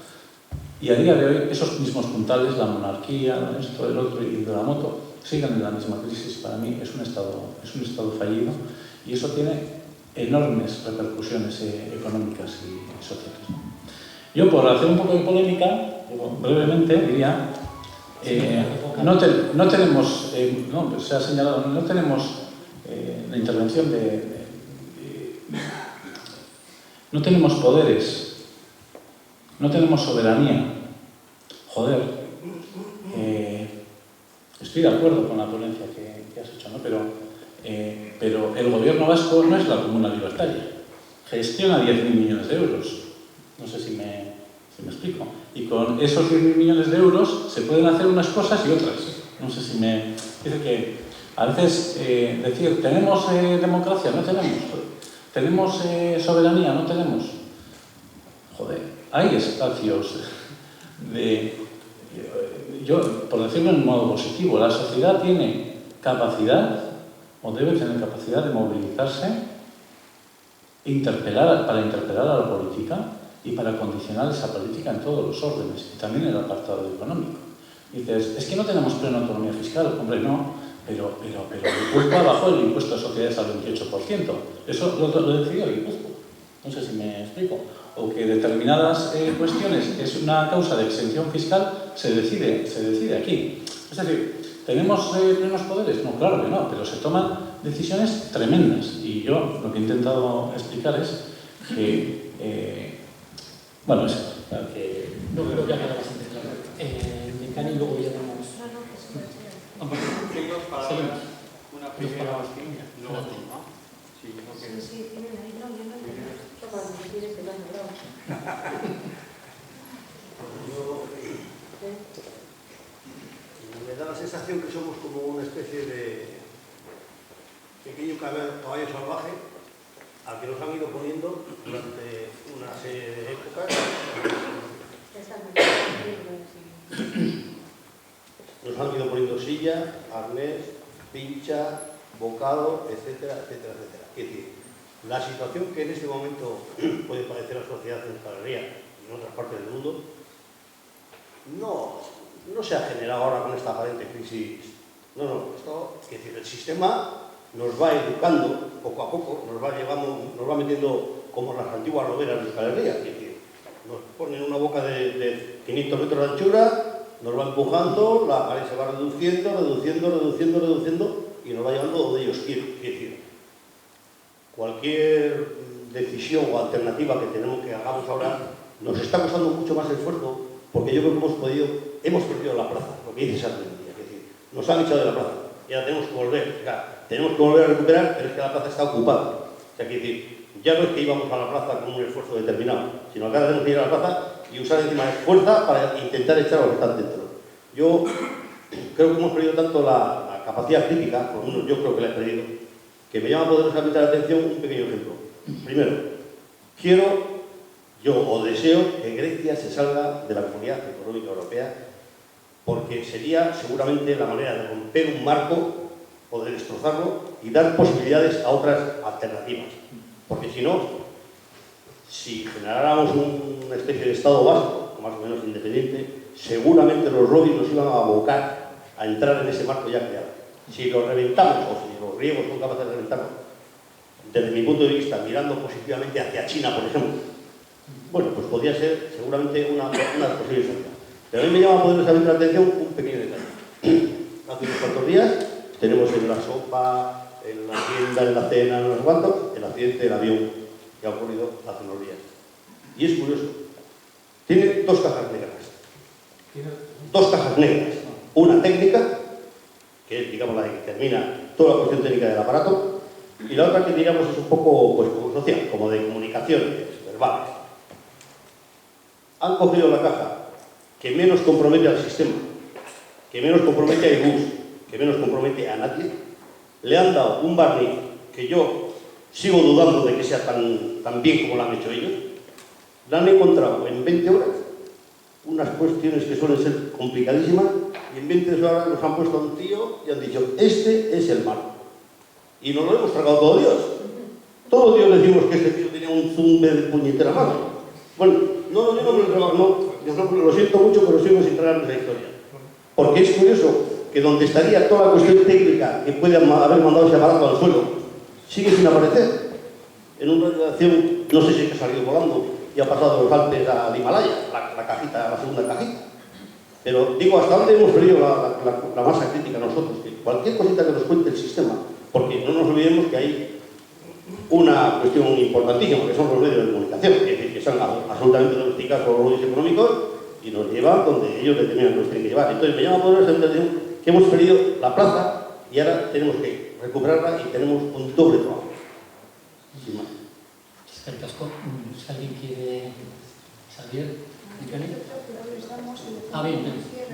y a día de hoy esos mismos puntales, la monarquía, esto, el otro y de la moto, siguen en la misma crisis. Para mí es un Estado fallido, y eso tiene enormes repercusiones económicas y sociales, ¿no? Yo, por hacer un poco de polémica, brevemente diría, no tenemos, se ha señalado, no tenemos la intervención no tenemos poderes, no tenemos soberanía. Joder, estoy de acuerdo con la ponencia que has hecho, ¿no? Pero el gobierno vasco no es la Comuna Libertaria, gestiona 10.000 millones de euros. No sé si me explico. Y con esos 10.000 millones de euros se pueden hacer unas cosas y otras. No sé si me... Dice que a veces decir, ¿tenemos democracia? No tenemos. ¿Tenemos soberanía? No tenemos. Joder, hay espacios yo, por decirlo en un modo positivo, la sociedad tiene capacidad, o debe tener capacidad de movilizarse para interpelar a la política y para condicionar esa política en todos los órdenes, y también en el apartado económico. Dices, es que no tenemos plena autonomía fiscal. Hombre, no, pero Guipúzcoa bajó el impuesto de sociedades al 28%. Eso lo decidió Guipúzcoa. No sé si me explico. O que determinadas cuestiones es una causa de exención fiscal, se decide aquí. Es decir, ¿tenemos plenos poderes? No, claro que no, pero se toman decisiones tremendas. Y yo lo que he intentado explicar es que... bueno, eso. Que... No creo que ha quedado bastante claro. Mecani y luego ya tenemos... Tengo para una primera cuestión, luego tú, ¿no? Sí, tienen ahí, no, yo no entiendo. Me da la sensación que somos como una especie de pequeño caballo salvaje al que nos han ido poniendo durante una serie de épocas. Nos han ido poniendo silla, arnés, pincha, bocado, etcétera, etcétera, etcétera. Es decir, la situación que en este momento puede padecer la sociedad en Euskal Herria y en otras partes del mundo no se ha generado ahora con esta aparente crisis. No, esto, es decir, el sistema nos va educando poco a poco, nos va metiendo como las antiguas roderas de Euskal Herria. Es decir, nos ponen una boca de 500 metros de anchura, nos va empujando, la pared se va reduciendo y nos va llevando donde ellos quieren. Es decir, cualquier decisión o alternativa que hagamos ahora nos está costando mucho más esfuerzo, porque yo creo que hemos perdido la plaza, lo que dice Sarmiento, es decir, nos han echado de la plaza y ahora tenemos que volver a recuperar, pero es que la plaza está ocupada. O sea, que decir, ya no es que íbamos a la plaza con un esfuerzo determinado, sino que ahora tenemos que ir a la plaza y usar encima de fuerza para intentar echar a los que están dentro. Yo creo que hemos perdido tanto la capacidad crítica, por lo menos yo creo que la he perdido, que me llama poderosamente la atención un pequeño ejemplo. Primero, quiero, yo o deseo que Grecia se salga de la Comunidad Económica Europea, porque sería seguramente la manera de romper un marco o de destrozarlo y dar posibilidades a otras alternativas. Porque si no, si generáramos una especie de Estado básico, más o menos independiente, seguramente los lobbies nos iban a abocar a entrar en ese marco ya creado. Si lo reventamos, o si los griegos son capaces de reventarlo, desde mi punto de vista, mirando positivamente hacia China, por ejemplo, bueno, pues podría ser seguramente una posible salida. Pero a mí me llama poderosamente la atención un pequeño detalle. Hace unos cuantos días tenemos en la sopa, en la tienda, en la cena, en no sé cuánto, el accidente del avión que ha ocurrido hace unos días. Y es curioso. Tiene dos cajas negras. Dos cajas negras. Una técnica, que es, digamos, la que determina toda la cuestión técnica del aparato, y la otra que, digamos, es un poco, pues, como social, como de comunicaciones verbales. Han cogido la caja que menos compromete al sistema, que menos compromete a Airbus, que menos compromete a nadie, le han dado un barniz que yo sigo dudando de que sea tan bien como lo han hecho ellos. Le han encontrado en 20 horas unas cuestiones que suelen ser complicadísimas, y en 20 horas nos han puesto a un tío y han dicho, este es el malo. Y nos lo hemos tragado todo Dios. Todos Dios decimos que este tío tenía un zumbe de puñetera mano. Bueno, no, yo no me lo he tragado, no. Yo lo siento mucho, pero sigo sin tragarme esa historia. Porque es curioso que donde estaría toda la cuestión técnica que puede haber mandado ese aparato al suelo, sigue sin aparecer. En una redacción, no sé si es que ha salido volando y ha pasado de los Alpes al Himalaya, la cajita, la segunda cajita. Pero digo, ¿hasta dónde hemos perdido la masa crítica nosotros? Que cualquier cosita que nos cuente el sistema, porque no nos olvidemos que hay una cuestión importantísima, que son los medios de comunicación, es decir, que son absolutamente domesticados por los medios económicos y nos llevan donde ellos determinan que nos tienen que llevar. Entonces me llama poderosamente la atención que hemos perdido la plaza y ahora tenemos que recuperarla y tenemos un doble trabajo. Sin más. Si alguien quiere salir, bien,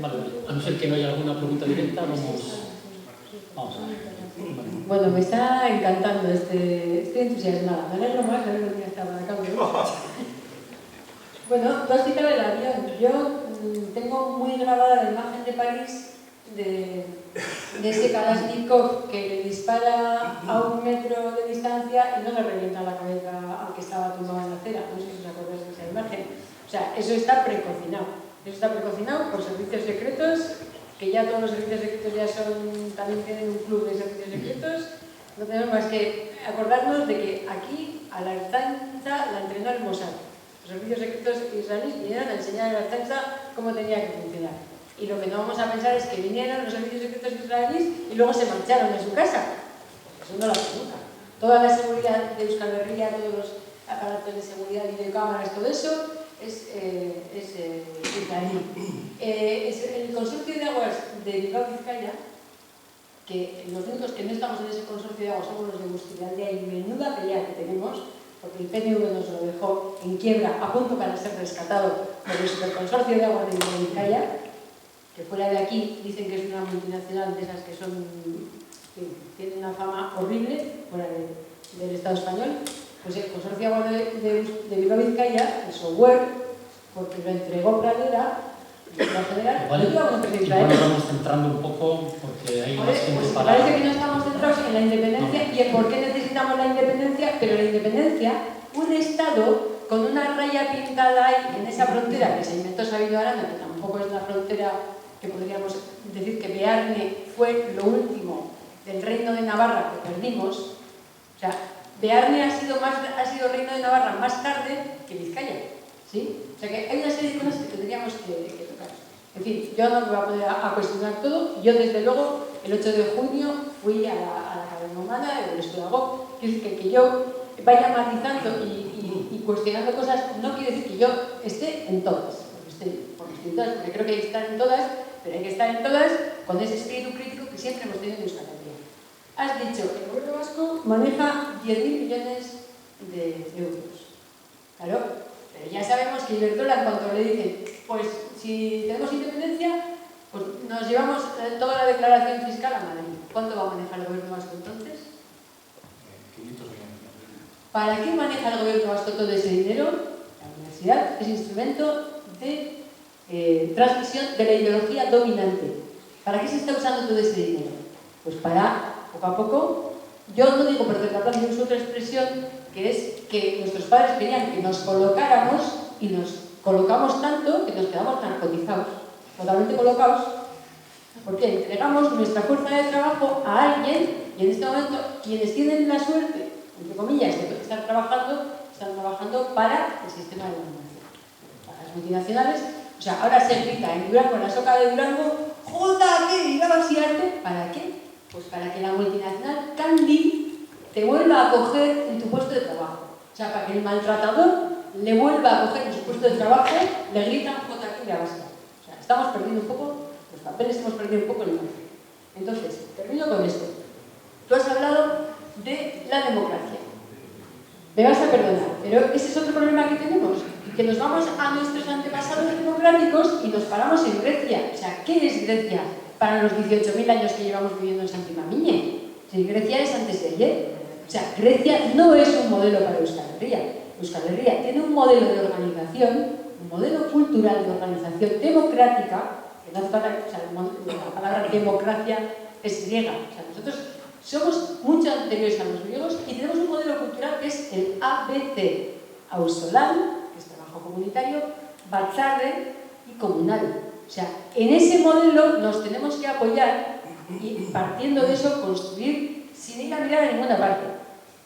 vale. A no ser que no haya alguna pregunta directa, vamos. Bueno, me está encantando, estoy entusiasmada. Me alegro más de ver que estaba acá. Bueno, tú has citado el avión. Yo tengo muy grabada la imagen de París de ese Kalashnikov que le dispara a 1 metro de distancia y no le revienta la cabeza al que estaba tumbado en la acera. No sé si os acordáis de esa imagen. O sea, eso está precocinado. Eso está precocinado por servicios secretos, que ya todos los servicios secretos ya también tienen un club de servicios secretos. No tenemos más que acordarnos de que aquí a la Lufthansa la entrenó el Mossad. Los servicios secretos israelíes vinieron a enseñar a la Lufthansa cómo tenía que funcionar. Y lo que no vamos a pensar es que vinieron los servicios secretos israelíes y luego se marcharon de su casa. Eso no lo hace nunca. Toda la seguridad de Euskal Herria, todos los aparatos de seguridad, videocámaras, todo eso es israelí. El consorcio de aguas de Bilbao-Vizcaya, que los únicos que no estamos en ese consorcio de aguas somos los de Busturialdea, y menuda pelea que tenemos, porque el PNV nos lo dejó en quiebra a punto para ser rescatado por el superconsorcio de aguas de Bilbao-Vizcaya, que fuera de aquí dicen que es una multinacional de esas que son, tienen una fama horrible fuera del Estado español. Pues el consorcio de aguas de Bilbao-Vizcaya, el software, porque lo entregó Pradera, Igual vamos centrando un poco porque hay más gente pues para... parece que no estamos centrados en la independencia y en por qué necesitamos la independencia, pero la independencia, un Estado con una raya pintada ahí en esa frontera que se inventó Sabino Arana, que tampoco es la frontera que podríamos decir que Bearne fue lo último del Reino de Navarra que perdimos. O sea, Bearne ha sido Reino de Navarra más tarde que Vizcaya. ¿Sí? O sea que hay una serie de cosas que tendríamos que tocar. En fin, yo no me voy a poner a cuestionar todo. Yo, desde luego, el 8 de junio fui a la Academia Humana, el Estudiagó. Quiero decir que yo vaya matizando y cuestionando cosas no quiere decir que yo esté en todas. Porque creo que hay que estar en todas, pero hay que estar en todas con ese espíritu crítico que siempre hemos tenido en Euskal Herria. Has dicho que el gobierno vasco maneja 10.000 millones de euros. Claro, pero ya sabemos que Iberdrola, en cuanto le dicen, pues si tenemos independencia, pues nos llevamos toda la declaración fiscal a Madrid. ¿Cuánto va a manejar el gobierno vasco entonces? 500 millones. ¿Para qué maneja el gobierno vasco todo ese dinero? La universidad es instrumento de transmisión de la ideología dominante. ¿Para qué se está usando todo ese dinero? Pues para, poco a poco, yo no digo perder la plaza, yo uso otra expresión, que es que nuestros padres querían que nos colocáramos y nos colocamos tanto que nos quedamos narcotizados, totalmente colocados, porque entregamos nuestra fuerza de trabajo a alguien y en este momento quienes tienen la suerte, entre comillas, de estar trabajando, están trabajando para el sistema de dominación. Para las multinacionales, o sea, ahora se grita en Durango, en la soca de Durango, ¡Jota, qué! ¡Ir a vaciarte! ¿Para qué? Pues para que la multinacional Candy te vuelva a coger en tu puesto de trabajo. O sea, para que el maltratador le vuelva a coger en su puesto de trabajo, le gritan ¡Jota, qué! ¡Ir a vaciarte! O sea, estamos perdiendo un poco, los papeles hemos perdido un poco el norte. Entonces, termino con esto. Tú has hablado de la democracia. Me vas a perdonar, pero ese es otro problema que tenemos, que nos vamos a nuestros antepasados democráticos y nos paramos en Grecia. O sea, ¿qué es Grecia para los 18.000 años que llevamos viviendo en Santi Mamiñe? Si Grecia es antes de ayer. O sea, Grecia no es un modelo para Euskal Herria. Euskal Herria tiene un modelo de organización, un modelo cultural de organización democrática, que no hace falta, o sea, la palabra democracia es griega. O sea, nosotros somos mucho anteriores a los griegos y tenemos un modelo cultural que es el ABC, auzolan, que es trabajo comunitario, batzarre y comunal. O sea, en ese modelo nos tenemos que apoyar y partiendo de eso construir sin ir a mirar a ninguna parte.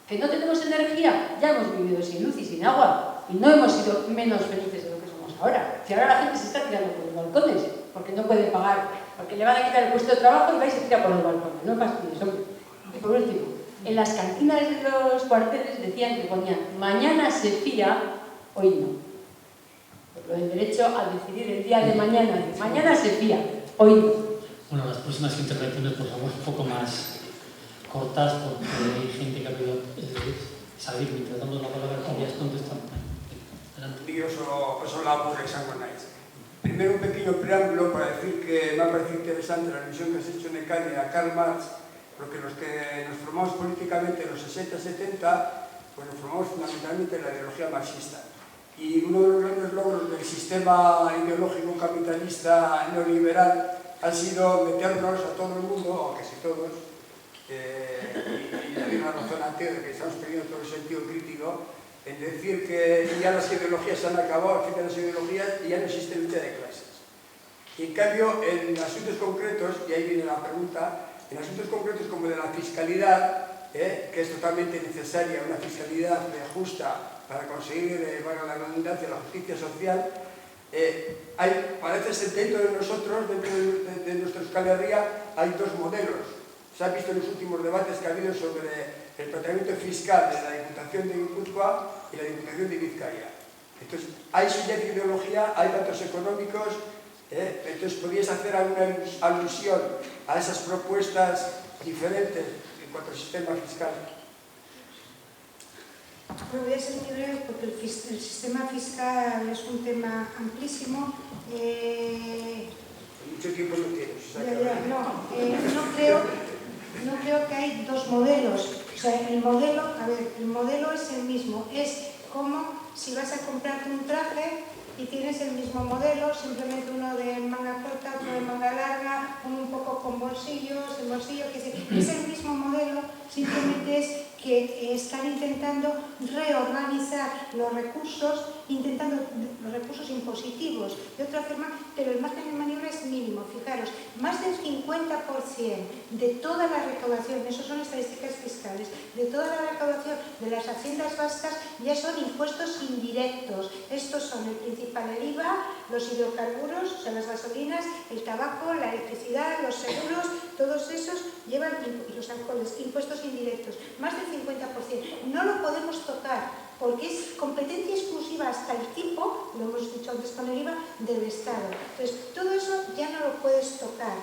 Que no tenemos energía, ya hemos vivido sin luz y sin agua y no hemos sido menos felices de lo que somos ahora. Si ahora la gente se está tirando por los balcones porque no puede pagar, porque le van a quitar el puesto de trabajo y vais a tirar por los balcones, no fastidies, hombre. Y por último, en las cantinas de los cuarteles decían que ponían mañana se fía, hoy no. Por lo del derecho a decidir el día de mañana. Mañana se fía, hoy no. Bueno, las próximas intervenciones, por favor, un poco más cortas, porque hay gente que ha pedido salir mientras damos la palabra que ya contestando. Adelante. Yo solo labur esango naiz. Primero un pequeño preámbulo para decir que me ha parecido interesante la alusión que has hecho en Ecaña a Karl Marx, porque los que nos formamos políticamente en los 60-70, pues nos formamos fundamentalmente en la ideología marxista. Y uno de los grandes logros del sistema ideológico capitalista neoliberal ha sido meternos a todo el mundo, o casi todos, y hay una razón anterior que estamos perdiendo todo el sentido crítico, en decir que ya las ideologías se han acabado, al fin de las ideologías, y ya no existe lucha de clases. Y en cambio, en asuntos concretos, y ahí viene la pregunta, en asuntos concretos como de la fiscalidad, que es totalmente necesaria, una fiscalidad justa para conseguir, valga la redundancia, la justicia social, parece ser dentro de nosotros, dentro de nuestra Euskal Herria, hay dos modelos. Se ha visto en los últimos debates que ha habido sobre el planteamiento fiscal de la Diputación de Guipúzcoa y la Diputación de Vizcaya. Entonces, hay sujeto ideología, hay datos económicos, entonces podríais hacer alguna alusión a esas propuestas diferentes en cuanto al sistema fiscal. Voy a ser muy breve porque el sistema fiscal es un tema amplísimo. Mucho tiempo no tienes. No creo que hay dos modelos. O sea, el modelo es el mismo. Es como si vas a comprarte un traje y tienes el mismo modelo, simplemente uno de manga corta, otro de manga larga, uno un poco con bolsillos, el bolsillo que es el mismo modelo, simplemente es que están intentando reorganizar los recursos impositivos de otra forma, pero el margen de maniobra es mínimo. Fijaros, más del 50% de toda la recaudación, eso son estadísticas fiscales, de toda la recaudación de las haciendas vascas ya son impuestos indirectos. Estos son el principal, el IVA, los hidrocarburos, o sea, las gasolinas, el tabaco, la electricidad, los seguros, todos esos llevan, los alcoholes, impuestos indirectos, más del 50%. No lo podemos tocar porque es competencia exclusiva hasta el tipo, lo hemos dicho antes con el IVA, del Estado. Entonces, todo eso ya no lo puedes tocar.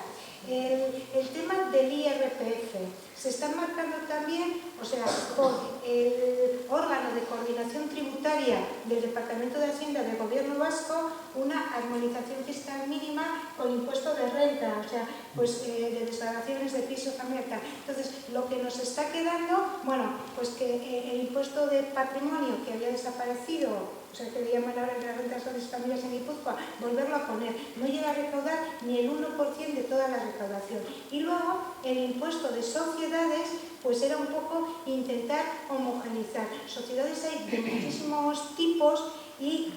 El tema del IRPF. Se están marcando también, o sea, por el órgano de coordinación tributaria del Departamento de Hacienda del Gobierno Vasco, una armonización fiscal mínima con impuesto de renta, o sea, pues de desgravaciones de piso familiar. Entonces, lo que nos está quedando, bueno, pues que el impuesto de patrimonio que había desaparecido, o sea, que le llaman ahora las rentas de las familias en Guipúzcoa, volverlo a poner. No llega a recaudar ni el 1% de toda la recaudación. Y luego, el impuesto de sociedades, pues era un poco intentar homogeneizar. Sociedades hay de muchísimos tipos y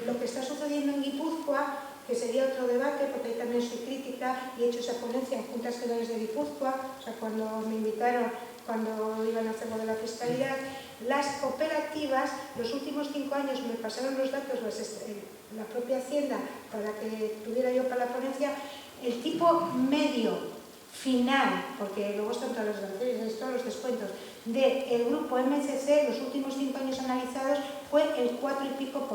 lo que está sucediendo en Guipúzcoa, que sería otro debate, porque ahí también soy crítica y he hecho esa ponencia en Juntas Generales de Guipúzcoa, o sea, cuando me invitaron, cuando iban a hacer lo de la fiscalidad, las cooperativas, los últimos 5 años me pasaron los datos la propia Hacienda para que tuviera yo para la ponencia, el tipo medio final, porque luego están todas las garantías, todos los descuentos, del grupo MCC, los últimos 5 años analizados, fue el 4 y pico %.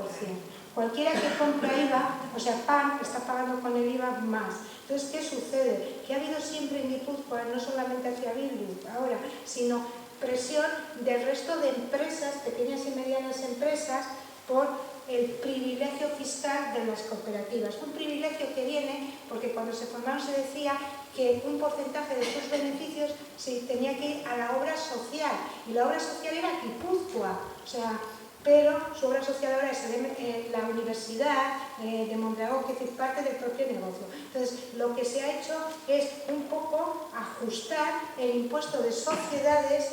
Cualquiera que compra IVA, o sea, PAN, está pagando con el IVA más. Entonces, ¿qué sucede? Que ha habido siempre en Guipúzcoa, no solamente hacia Bildu ahora, sino presión del resto de empresas, pequeñas y medianas empresas, por el privilegio fiscal de las cooperativas. Un privilegio que viene porque cuando se formaron se decía que un porcentaje de sus beneficios se tenía que ir a la obra social, y la obra social era Guipúzcoa, o sea, pero su obra social ahora es la Universidad de Mondragón, que es parte del propio negocio. Entonces, lo que se ha hecho es un poco ajustar el impuesto de sociedades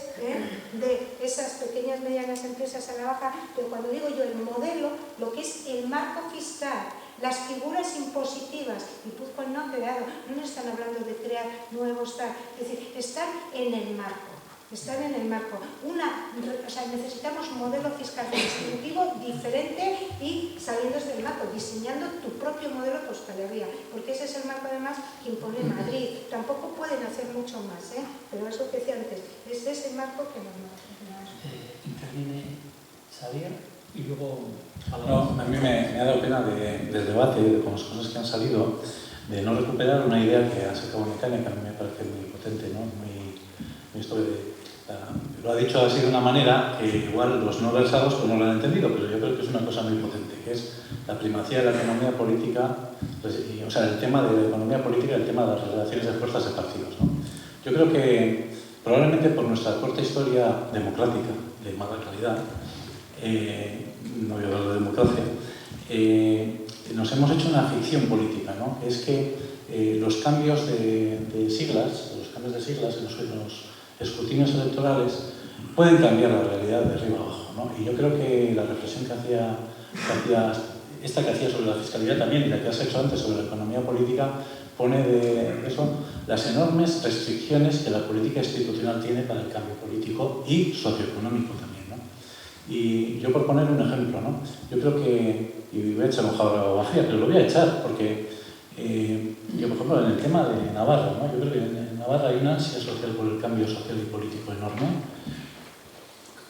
de esas pequeñas y medianas empresas a la baja, pero cuando digo yo el modelo, lo que es el marco fiscal, las figuras impositivas, Guipúzcoa no ha creado, no están hablando de crear nuevos tal, es decir, están en el marco. Están en el marco. O sea, necesitamos un modelo fiscal distintivo, diferente y saliéndose del marco, diseñando tu propio modelo de hostelería, porque ese es el marco además que impone Madrid. Tampoco pueden hacer mucho más, pero es lo que decía antes, es ese marco que nos interviene Xavier y luego... No, a mí me ha dado pena del debate, con las cosas que han salido, de no recuperar una idea que ha sacado Mecánica, que a mí me parece muy potente, ¿no? Lo ha dicho así de una manera que igual los no versados pues no lo han entendido, pero yo creo que es una cosa muy potente, que es la primacía de la economía política, o sea, el tema de la economía política y el tema de las relaciones de fuerzas de partidos, ¿no? Yo creo que probablemente por nuestra corta historia democrática, de mala calidad, no voy a hablar de democracia, nos hemos hecho una ficción política, ¿no? Que es que los cambios de siglas en los escrutinios electorales pueden cambiar la realidad de arriba abajo, ¿no? Y yo creo que la reflexión que hacía sobre la fiscalidad también, y la que has hecho antes sobre la economía política, pone de eso las enormes restricciones que la política institucional tiene para el cambio político y socioeconómico también, ¿no? Y yo por poner un ejemplo, ¿no? Yo creo que, y voy a echar un jarro de agua fría, pero lo voy a echar porque yo, por ejemplo, en el tema de Navarra, ¿no? Yo creo que en Navarra hay una ansia social por el cambio social y político enorme.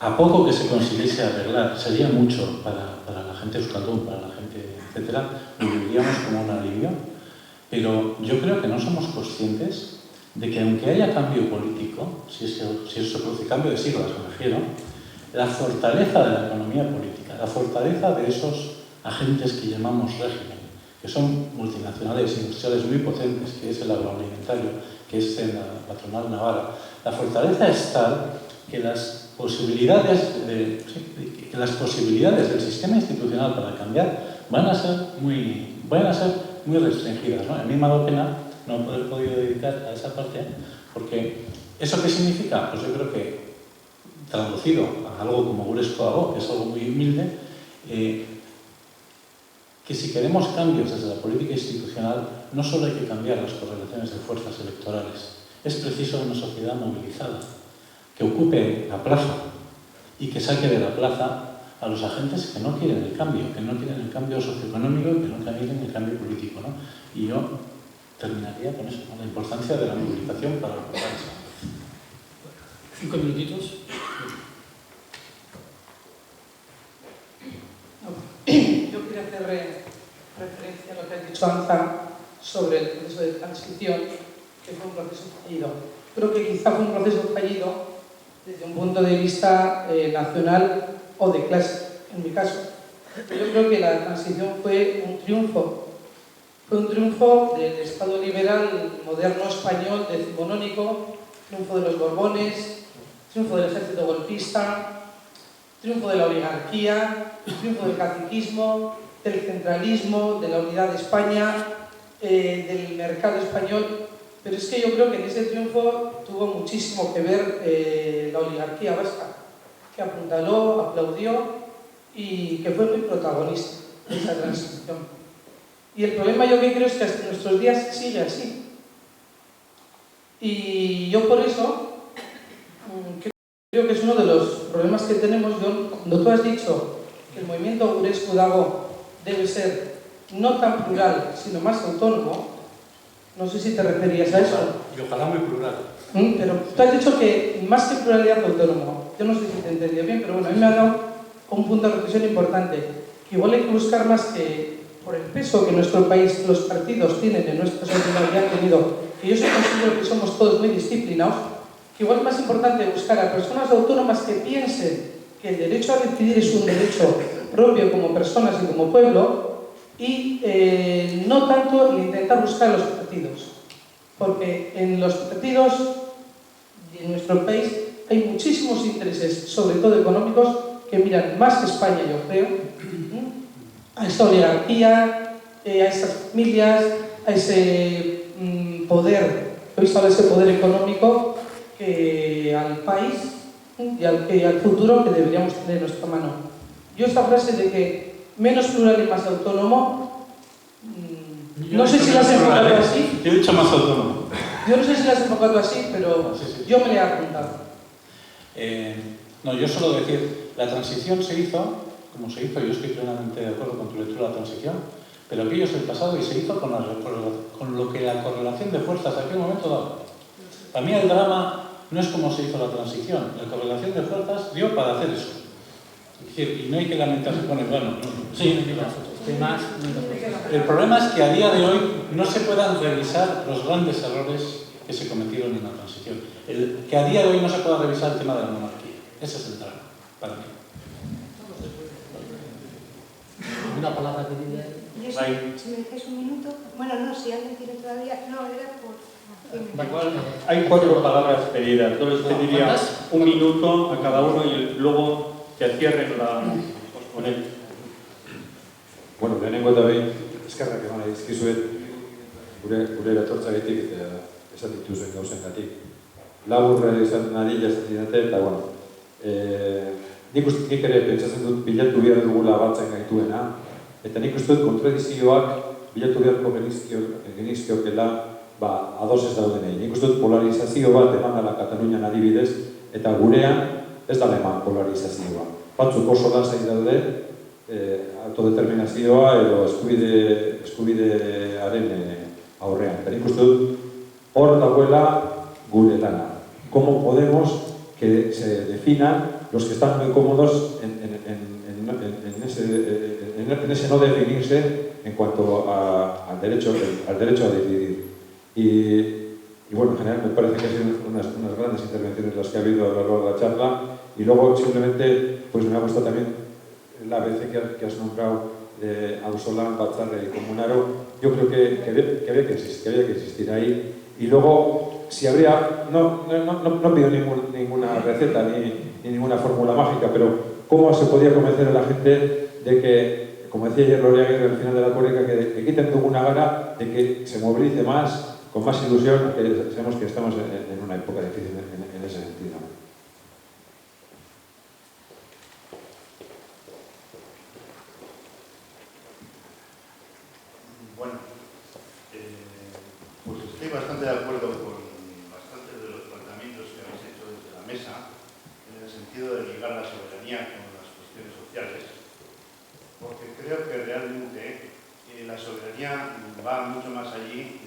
A poco que se consiguiese arreglar, sería mucho para la gente de euskaldun, para la gente, etcétera, lo viviríamos como un alivio. Pero yo creo que no somos conscientes de que aunque haya cambio político, si eso se produce cambio de siglas, me refiero, la fortaleza de la economía política, la fortaleza de esos agentes que llamamos régimen, que son multinacionales industriales muy potentes, que es el agroalimentario, que es en la patronal navarra. La fortaleza es tal que las posibilidades del sistema institucional para cambiar van a ser muy restringidas, ¿no? A mí me ha dado pena no haber podido dedicar a esa parte, porque ¿eso qué significa? Pues yo creo que, traducido a algo como Guresco, que es algo muy humilde, que si queremos cambios desde la política institucional, no solo hay que cambiar las correlaciones de fuerzas electorales, es preciso una sociedad movilizada, que ocupe la plaza y que saque de la plaza a los agentes que no quieren el cambio socioeconómico y que no quieren el cambio político, ¿no? Y yo terminaría con eso, ¿no? La importancia de la movilización para lograr eso. 5 minutitos. Yo quería hacer referencia a lo que has dicho, Anza, sobre el proceso de transición, que fue un proceso fallido. creo que quizá fue un proceso fallido desde un punto de vista nacional o de clase, en mi caso. Pero yo creo que la transición fue un triunfo. Fue un triunfo del Estado liberal moderno español decimonónico, triunfo de los Borbones, triunfo del ejército golpista, triunfo de la oligarquía, triunfo del caciquismo, del centralismo, de la unidad de España, del mercado español. Pero es que yo creo que en ese triunfo tuvo muchísimo que ver la oligarquía vasca, que apuntaló, aplaudió y que fue muy protagonista de esa transición. Y el problema yo que creo es que hasta nuestros días sigue así. Y yo por eso creo que es uno de los problemas que tenemos. Cuando tú has dicho que el movimiento Gurescu Dago debe ser no tan plural, sino más autónomo, no sé si te referías a eso. Y ojalá muy plural. Pero tú has dicho que más que pluralidad autónomo. Yo no sé si te entendí bien, pero bueno, a mí me ha dado un punto de reflexión importante. Que igual hay que buscar más que por el peso que en nuestro país los partidos tienen en nuestra sociedad y han tenido, que yo considero que somos todos muy disciplinados, que igual es más importante buscar a personas autónomas que piensen que el derecho a decidir es un derecho propio como personas y como pueblo, y no tanto el intentar buscar a los partidos. Porque en los partidos y en nuestro país hay muchísimos intereses, sobre todo económicos, que miran más que España, yo creo, a esa oligarquía, a esas familias, a ese poder, he visto ese poder económico, que al país y al futuro que deberíamos tener en nuestra mano. Yo esta frase de que menos plural y más autónomo, no sé si la has enfocado así. Yo he dicho más autónomo. Yo no sé si la has enfocado así, pero sí. yo me la he apuntado. No, yo solo decir, la transición se hizo, como se hizo, yo estoy plenamente de acuerdo con tu lectura de la transición, pero aquello es el pasado y se hizo con lo que la correlación de fuerzas de aquel momento daba. Para mí el drama no es cómo se hizo la transición, la correlación de fuerzas dio para hacer eso. Es decir, y no hay que lamentarse con el plano. Sí, el problema es que a día de hoy no se puedan revisar los grandes errores que se cometieron en la transición. Que a día de hoy no se pueda revisar el tema de la monarquía. Ese es el drama, para mí. Una palabra que diga. Si me dejáis un minuto. Bueno, no, si alguien tiene todavía. No, era por. Hay 4 palabras pedidas. Entonces te diría un minuto a cada uno y luego que cierren la ponente. Bueno, lehenengo eta behin eskerrak eman dizkizuet gure etortzagatik eta esan dituzuen gauzengatik. Labur izan nadila esaten didate eta bueno, nik ere pentsatzen dut bilatu behar dugula batzen gaituena, eta nik uste dut kontradizioak bilatu beharko genizkiokela ados ez daudenei. Nik uste dut polarizazio bat eman dela Katalunian adibidez, eta gurean ez dala eman polarizazioa. Batzuk oso lasai daude, autodeterminazioa edo eskubidearen aurrean. Eta nik uste dut hor dagoela gure lana. ¿Cómo podemos que se definan los que están muy cómodos en ese no definirse en cuanto al derecho a decidir? Y bueno, en general me parece que han sido unas grandes intervenciones las que ha habido a lo largo de la charla, y luego simplemente pues me ha gustado también la ABC que has nombrado, Auzolan, Batzarre y Comunaro. Yo creo que había que existir ahí. Y luego, si habría, no pido ninguna receta ni ninguna fórmula mágica, pero cómo se podía convencer a la gente de que, como decía ayer Gloria Aguirre al final de la crónica, que quiten una gana de que se movilice más, con más ilusión, que sabemos que estamos en una época difícil en ese sentido. Bueno, pues estoy bastante de acuerdo con bastantes de los planteamientos que habéis hecho desde la mesa, en el sentido de ligar la soberanía con las cuestiones sociales, porque creo que realmente la soberanía va mucho más allí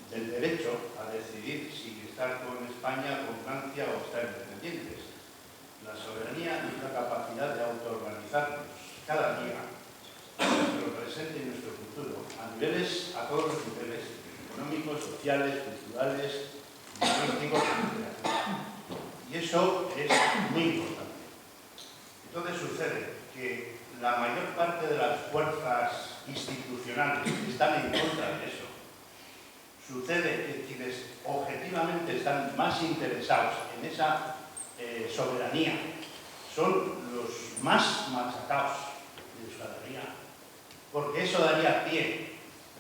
del derecho a decidir si estar con España, con Francia o estar independientes. La soberanía es la capacidad de autoorganizarnos cada día, nuestro presente y nuestro futuro, a todos los niveles, económicos, sociales, culturales, lingüístico que y eso es muy importante. Entonces sucede que la mayor parte de las fuerzas institucionales están en contra de eso. Sucede que quienes objetivamente están más interesados en esa soberanía son los más machacados de ciudadanía, porque eso daría pie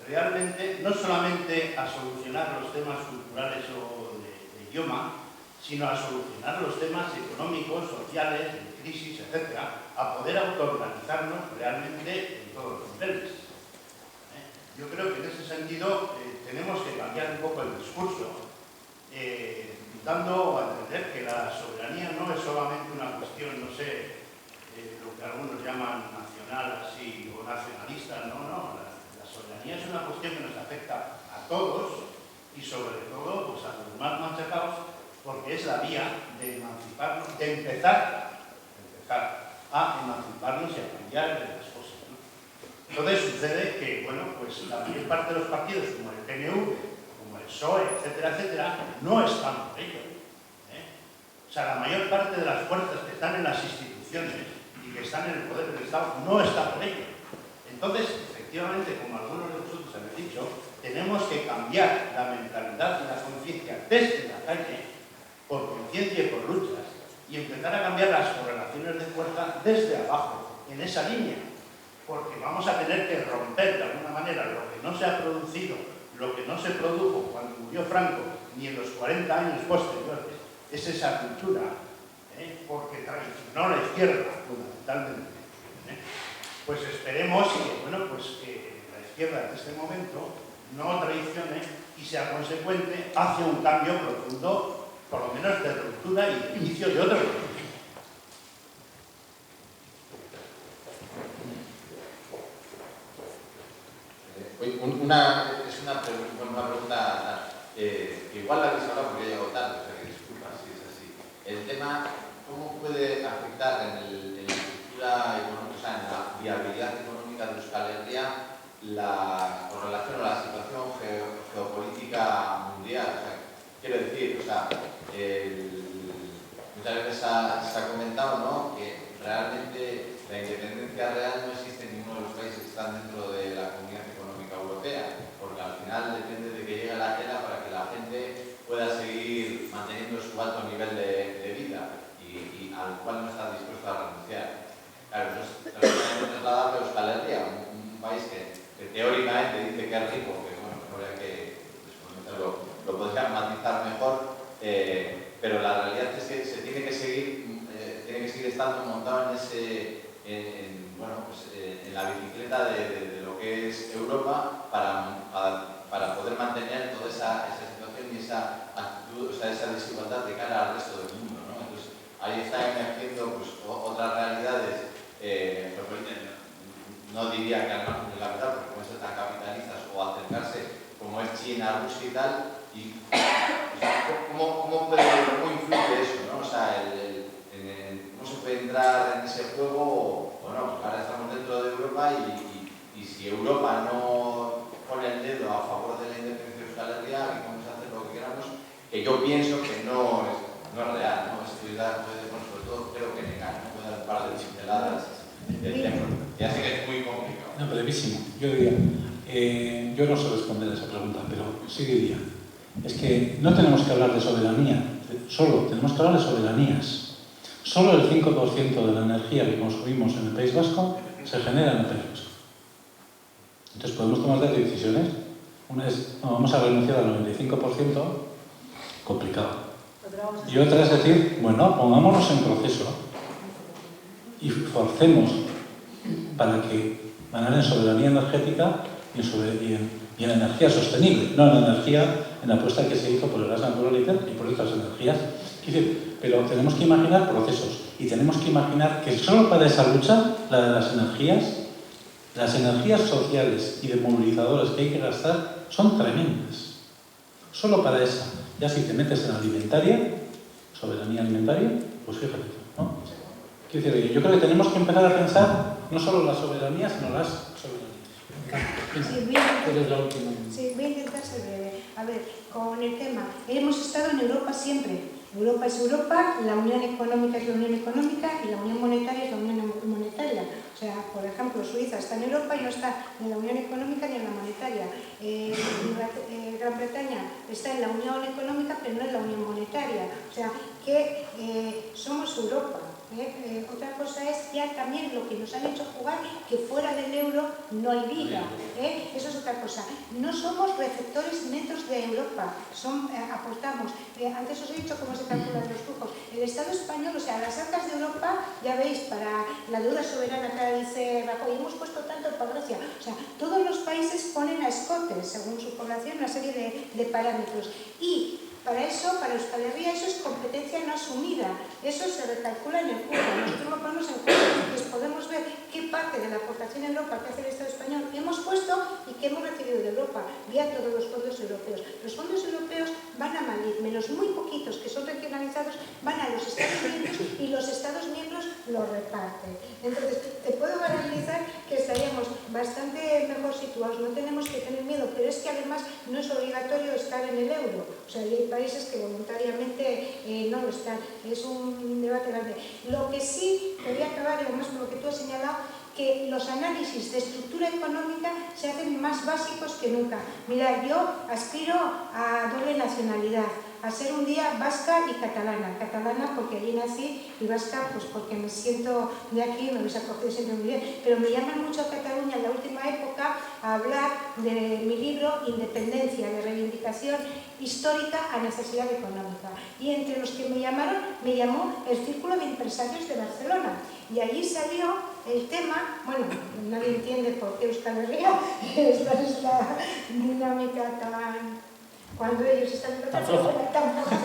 realmente no solamente a solucionar los temas culturales o de idioma, sino a solucionar los temas económicos, sociales, de crisis, etc., a poder autoorganizarnos realmente en todos los niveles. Yo creo que en ese sentido tenemos que cambiar un poco el discurso, dando a entender que la soberanía no es solamente una cuestión, no sé, lo que algunos llaman nacional así o nacionalista, no, la soberanía es una cuestión que nos afecta a todos y sobre todo pues, a los más machacados, porque es la vía de emanciparnos, de empezar a emanciparnos y a cambiar las cosas, ¿no? Entonces sucede que, bueno, pues la mayor parte de los partidos, como el PNV, como el PSOE, etcétera, etcétera, no están por ello. O sea, la mayor parte de las fuerzas que están en las instituciones y que están en el poder del Estado no están por ello. Entonces, efectivamente, como algunos de vosotros habéis dicho, tenemos que cambiar la mentalidad y la conciencia desde la calle, por conciencia y por luchas, y empezar a cambiar las correlaciones de fuerza desde abajo, en esa línea, porque vamos a tener que romper de alguna manera lo que no se ha producido, lo que no se produjo cuando murió Franco, ni en los 40 años posteriores, es esa cultura, porque traicionó la izquierda, fundamentalmente. Pues esperemos que, bueno, pues que la izquierda en este momento no traicione y sea consecuente hacia un cambio profundo, por lo menos de ruptura y de inicio de otro proceso. Es una pregunta que igual la habéis hablado porque he llegado tarde, o sea que disculpa si es así. El tema, ¿cómo puede afectar en la estructura económica, o sea, en la viabilidad económica de Euskal Herria con relación a la situación geopolítica mundial? O sea, quiero decir, o sea, muchas veces se ha comentado, ¿no?, que realmente la independencia real no existe en ninguno de los países que están dentro de la Comunidad Económica Europea, porque al final depende de que llegue la tela para que la gente pueda seguir manteniendo su alto nivel de vida y al cual no está dispuesto a renunciar. Claro, eso es trasladable a Euskal Herria, un país que teóricamente dice que es rico, que bueno, habría que lo podrían matizar mejor, pero la realidad es que se tiene que seguir estando montado en la bicicleta de lo que es Europa para poder mantener toda esa situación y esa actitud, o sea, esa desigualdad de cara al resto del mundo, ¿no? Entonces, ahí están emergiendo pues, otras realidades, no diría que al margen de la verdad, porque pueden ser tan capitalistas o acercarse como es China, Rusia y tal, y o sea, ¿cómo influye eso, ¿no? O sea, ¿cómo se puede entrar en ese juego o no? Pues ahora estamos dentro de Europa y si Europa no pone el dedo a favor de la independencia de Euskal Herria, y vamos a hacer lo que queramos, que yo pienso que no es real, ¿no? Sobre todo creo que negar, ¿no? Puedo dar un par de pinceladas del tema. Ya sé que es muy complicado. No, brevísimo. Yo diría, yo no sé responder a esa pregunta, pero sí diría, es que no tenemos que hablar de soberanía, solo tenemos que hablar de soberanías. Solo el 5% de la energía que consumimos en el País Vasco se genera en el País Vasco. Entonces podemos tomar dos decisiones. Una es, no, vamos a renunciar al 95%, complicado. Y otra es decir, bueno, pongámonos en proceso y forcemos para que ganar en soberanía energética y en energía sostenible, no en energía, en la apuesta que se hizo por el gas natural y por otras energías. Pero tenemos que imaginar procesos y tenemos que imaginar que solo para esa lucha, la de las energías sociales y demovilizadoras que hay que gastar son tremendas. Solo para esa. Ya si te metes en alimentaria, soberanía alimentaria, pues fíjate, ¿no? Quiero decir, yo creo que tenemos que empezar a pensar no solo la soberanía, sino las soberanías. Sí, voy a intentar ser breve. A ver, con el tema, hemos estado en Europa siempre. Europa es Europa, la Unión Económica es la Unión Económica y la Unión Monetaria es la Unión Monetaria. O sea, por ejemplo, Suiza está en Europa y no está ni en la Unión Económica ni en la Monetaria. Gran Bretaña está en la Unión Económica pero no en la Unión Monetaria. O sea, que somos Europa. Otra cosa es ya también lo que nos han hecho jugar, que fuera del euro no hay vida. Eso es otra cosa. No somos receptores netos de Europa, aportamos. Antes os he dicho cómo se calculan los flujos. El Estado español, o sea, las arcas de Europa, ya veis, para la deuda soberana que dice Rajoy, hemos puesto tanto para Grecia. O sea, todos los países ponen a escote, según su población, una serie de parámetros. Y para eso, para Euskal Herria, eso es competencia no asumida. Eso se recalcula en el curso. Nosotros lo ponemos en curso, pues podemos ver qué parte de la aportación a Europa que hace el Estado español hemos puesto y qué hemos recibido de Europa, vía todos los fondos europeos. Los fondos europeos van a Madrid, menos muy poquitos que son regionalizados, van a los Estados miembros y los Estados miembros los reparten. Entonces, te puedo garantizar que estaríamos bastante mejor situados, no tenemos que tener miedo, pero es que además no es obligatorio estar en el euro. O sea, hay países que voluntariamente no lo están. Es un debate grande. Lo que sí, quería acabar, además por lo que tú has señalado, que los análisis de estructura económica se hacen más básicos que nunca. Mira, yo aspiro a doble nacionalidad, a ser un día vasca y catalana. Catalana porque allí nací y vasca pues porque me siento de aquí, me habéis acogido siempre muy bien. Pero me llaman mucho a Cataluña en la última época a hablar de mi libro Independencia, de reivindicación histórica a necesidad económica. Y entre los que me llamaron, me llamó el Círculo de Empresarios de Barcelona. Y allí salió el tema, bueno, nadie entiende por qué Euskal Herria, esta es la dinámica tan... cuando ellos están en otra cosa tan floja.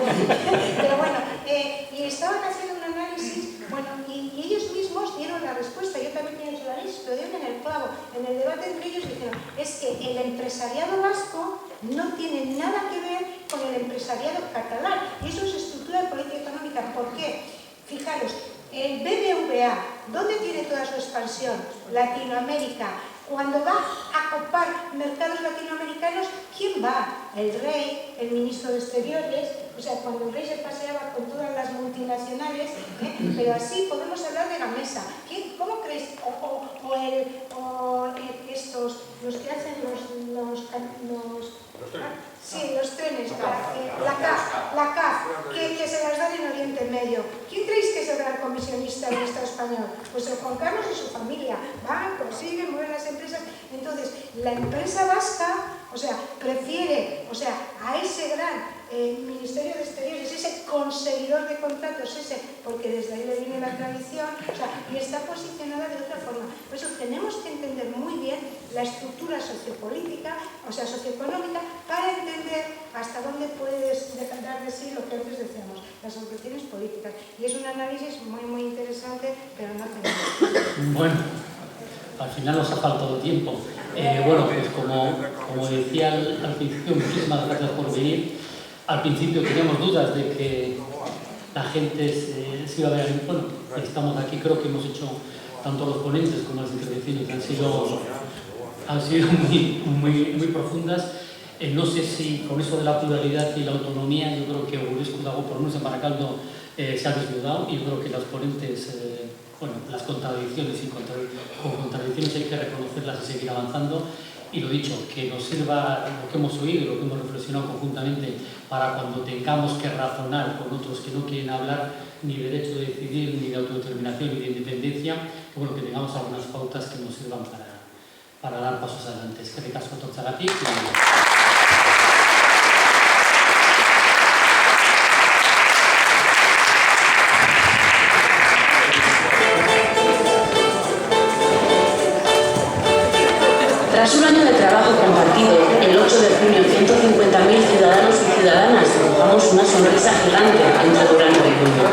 Pero bueno, y estaban haciendo un análisis, bueno, y ellos mismos dieron la respuesta. Yo también he hecho el análisis, pero dieron en el clavo. En el debate entre ellos dijeron, es que el empresariado vasco no tiene nada que ver con el empresariado catalán. Y eso es estructura de política económica. ¿Por qué? Fijaros, el BBVA, ¿dónde tiene toda su expansión? Latinoamérica. Cuando va a copar mercados latinoamericanos, ¿quién va? El rey, el ministro de Exteriores, o sea, cuando el rey se paseaba con todas las multinacionales, pero así podemos hablar de Gamesa. ¿Cómo creéis? Estos, los que hacen los trenes, la CAF, que se las dan en Oriente Medio. ¿Quién creéis que es el gran comisionista del Estado español? Pues el Juan Carlos y su familia. Van, consiguen, mueven las empresas. Entonces, la empresa vasca, o sea, prefiere, o sea, a ese gran Ministerio de Exteriores, ese conseguidor de contratos, porque desde ahí le viene la tradición, o sea, y está posicionada de otra forma. Por eso tenemos que entender muy bien la estructura sociopolítica, o sea, socioeconómica, para entender hasta dónde puedes dar de sí lo que antes decíamos, las opciones políticas. Y es un análisis muy, muy interesante, pero no tenemos. Bueno, al final nos ha faltado tiempo. Bueno, pues como decía al principio, muchísimas gracias por venir. Al principio teníamos dudas de que la gente se iba a ver. Bueno, estamos aquí, creo que hemos hecho, tanto los ponentes como las intervenciones han sido muy profundas. No sé si con eso de la pluralidad y la autonomía, yo creo que Urrescu Dago, por lo menos en Baracaldo, se ha desnudado, y yo creo que las ponentes, bueno, las contradicciones y con contradicciones hay que reconocerlas y seguir avanzando. Y lo dicho, que nos sirva lo que hemos oído y lo que hemos reflexionado conjuntamente para cuando tengamos que razonar con otros que no quieren hablar ni de derecho de decidir, ni de autodeterminación, ni de independencia, que bueno, que tengamos algunas pautas que nos sirvan para dar pasos adelante. Es que de caso Tortzagatik. Tras un año de trabajo compartido, el 8 de junio 150.000 ciudadanos y ciudadanas dibujamos una sonrisa gigante entre Durango y Cuyo.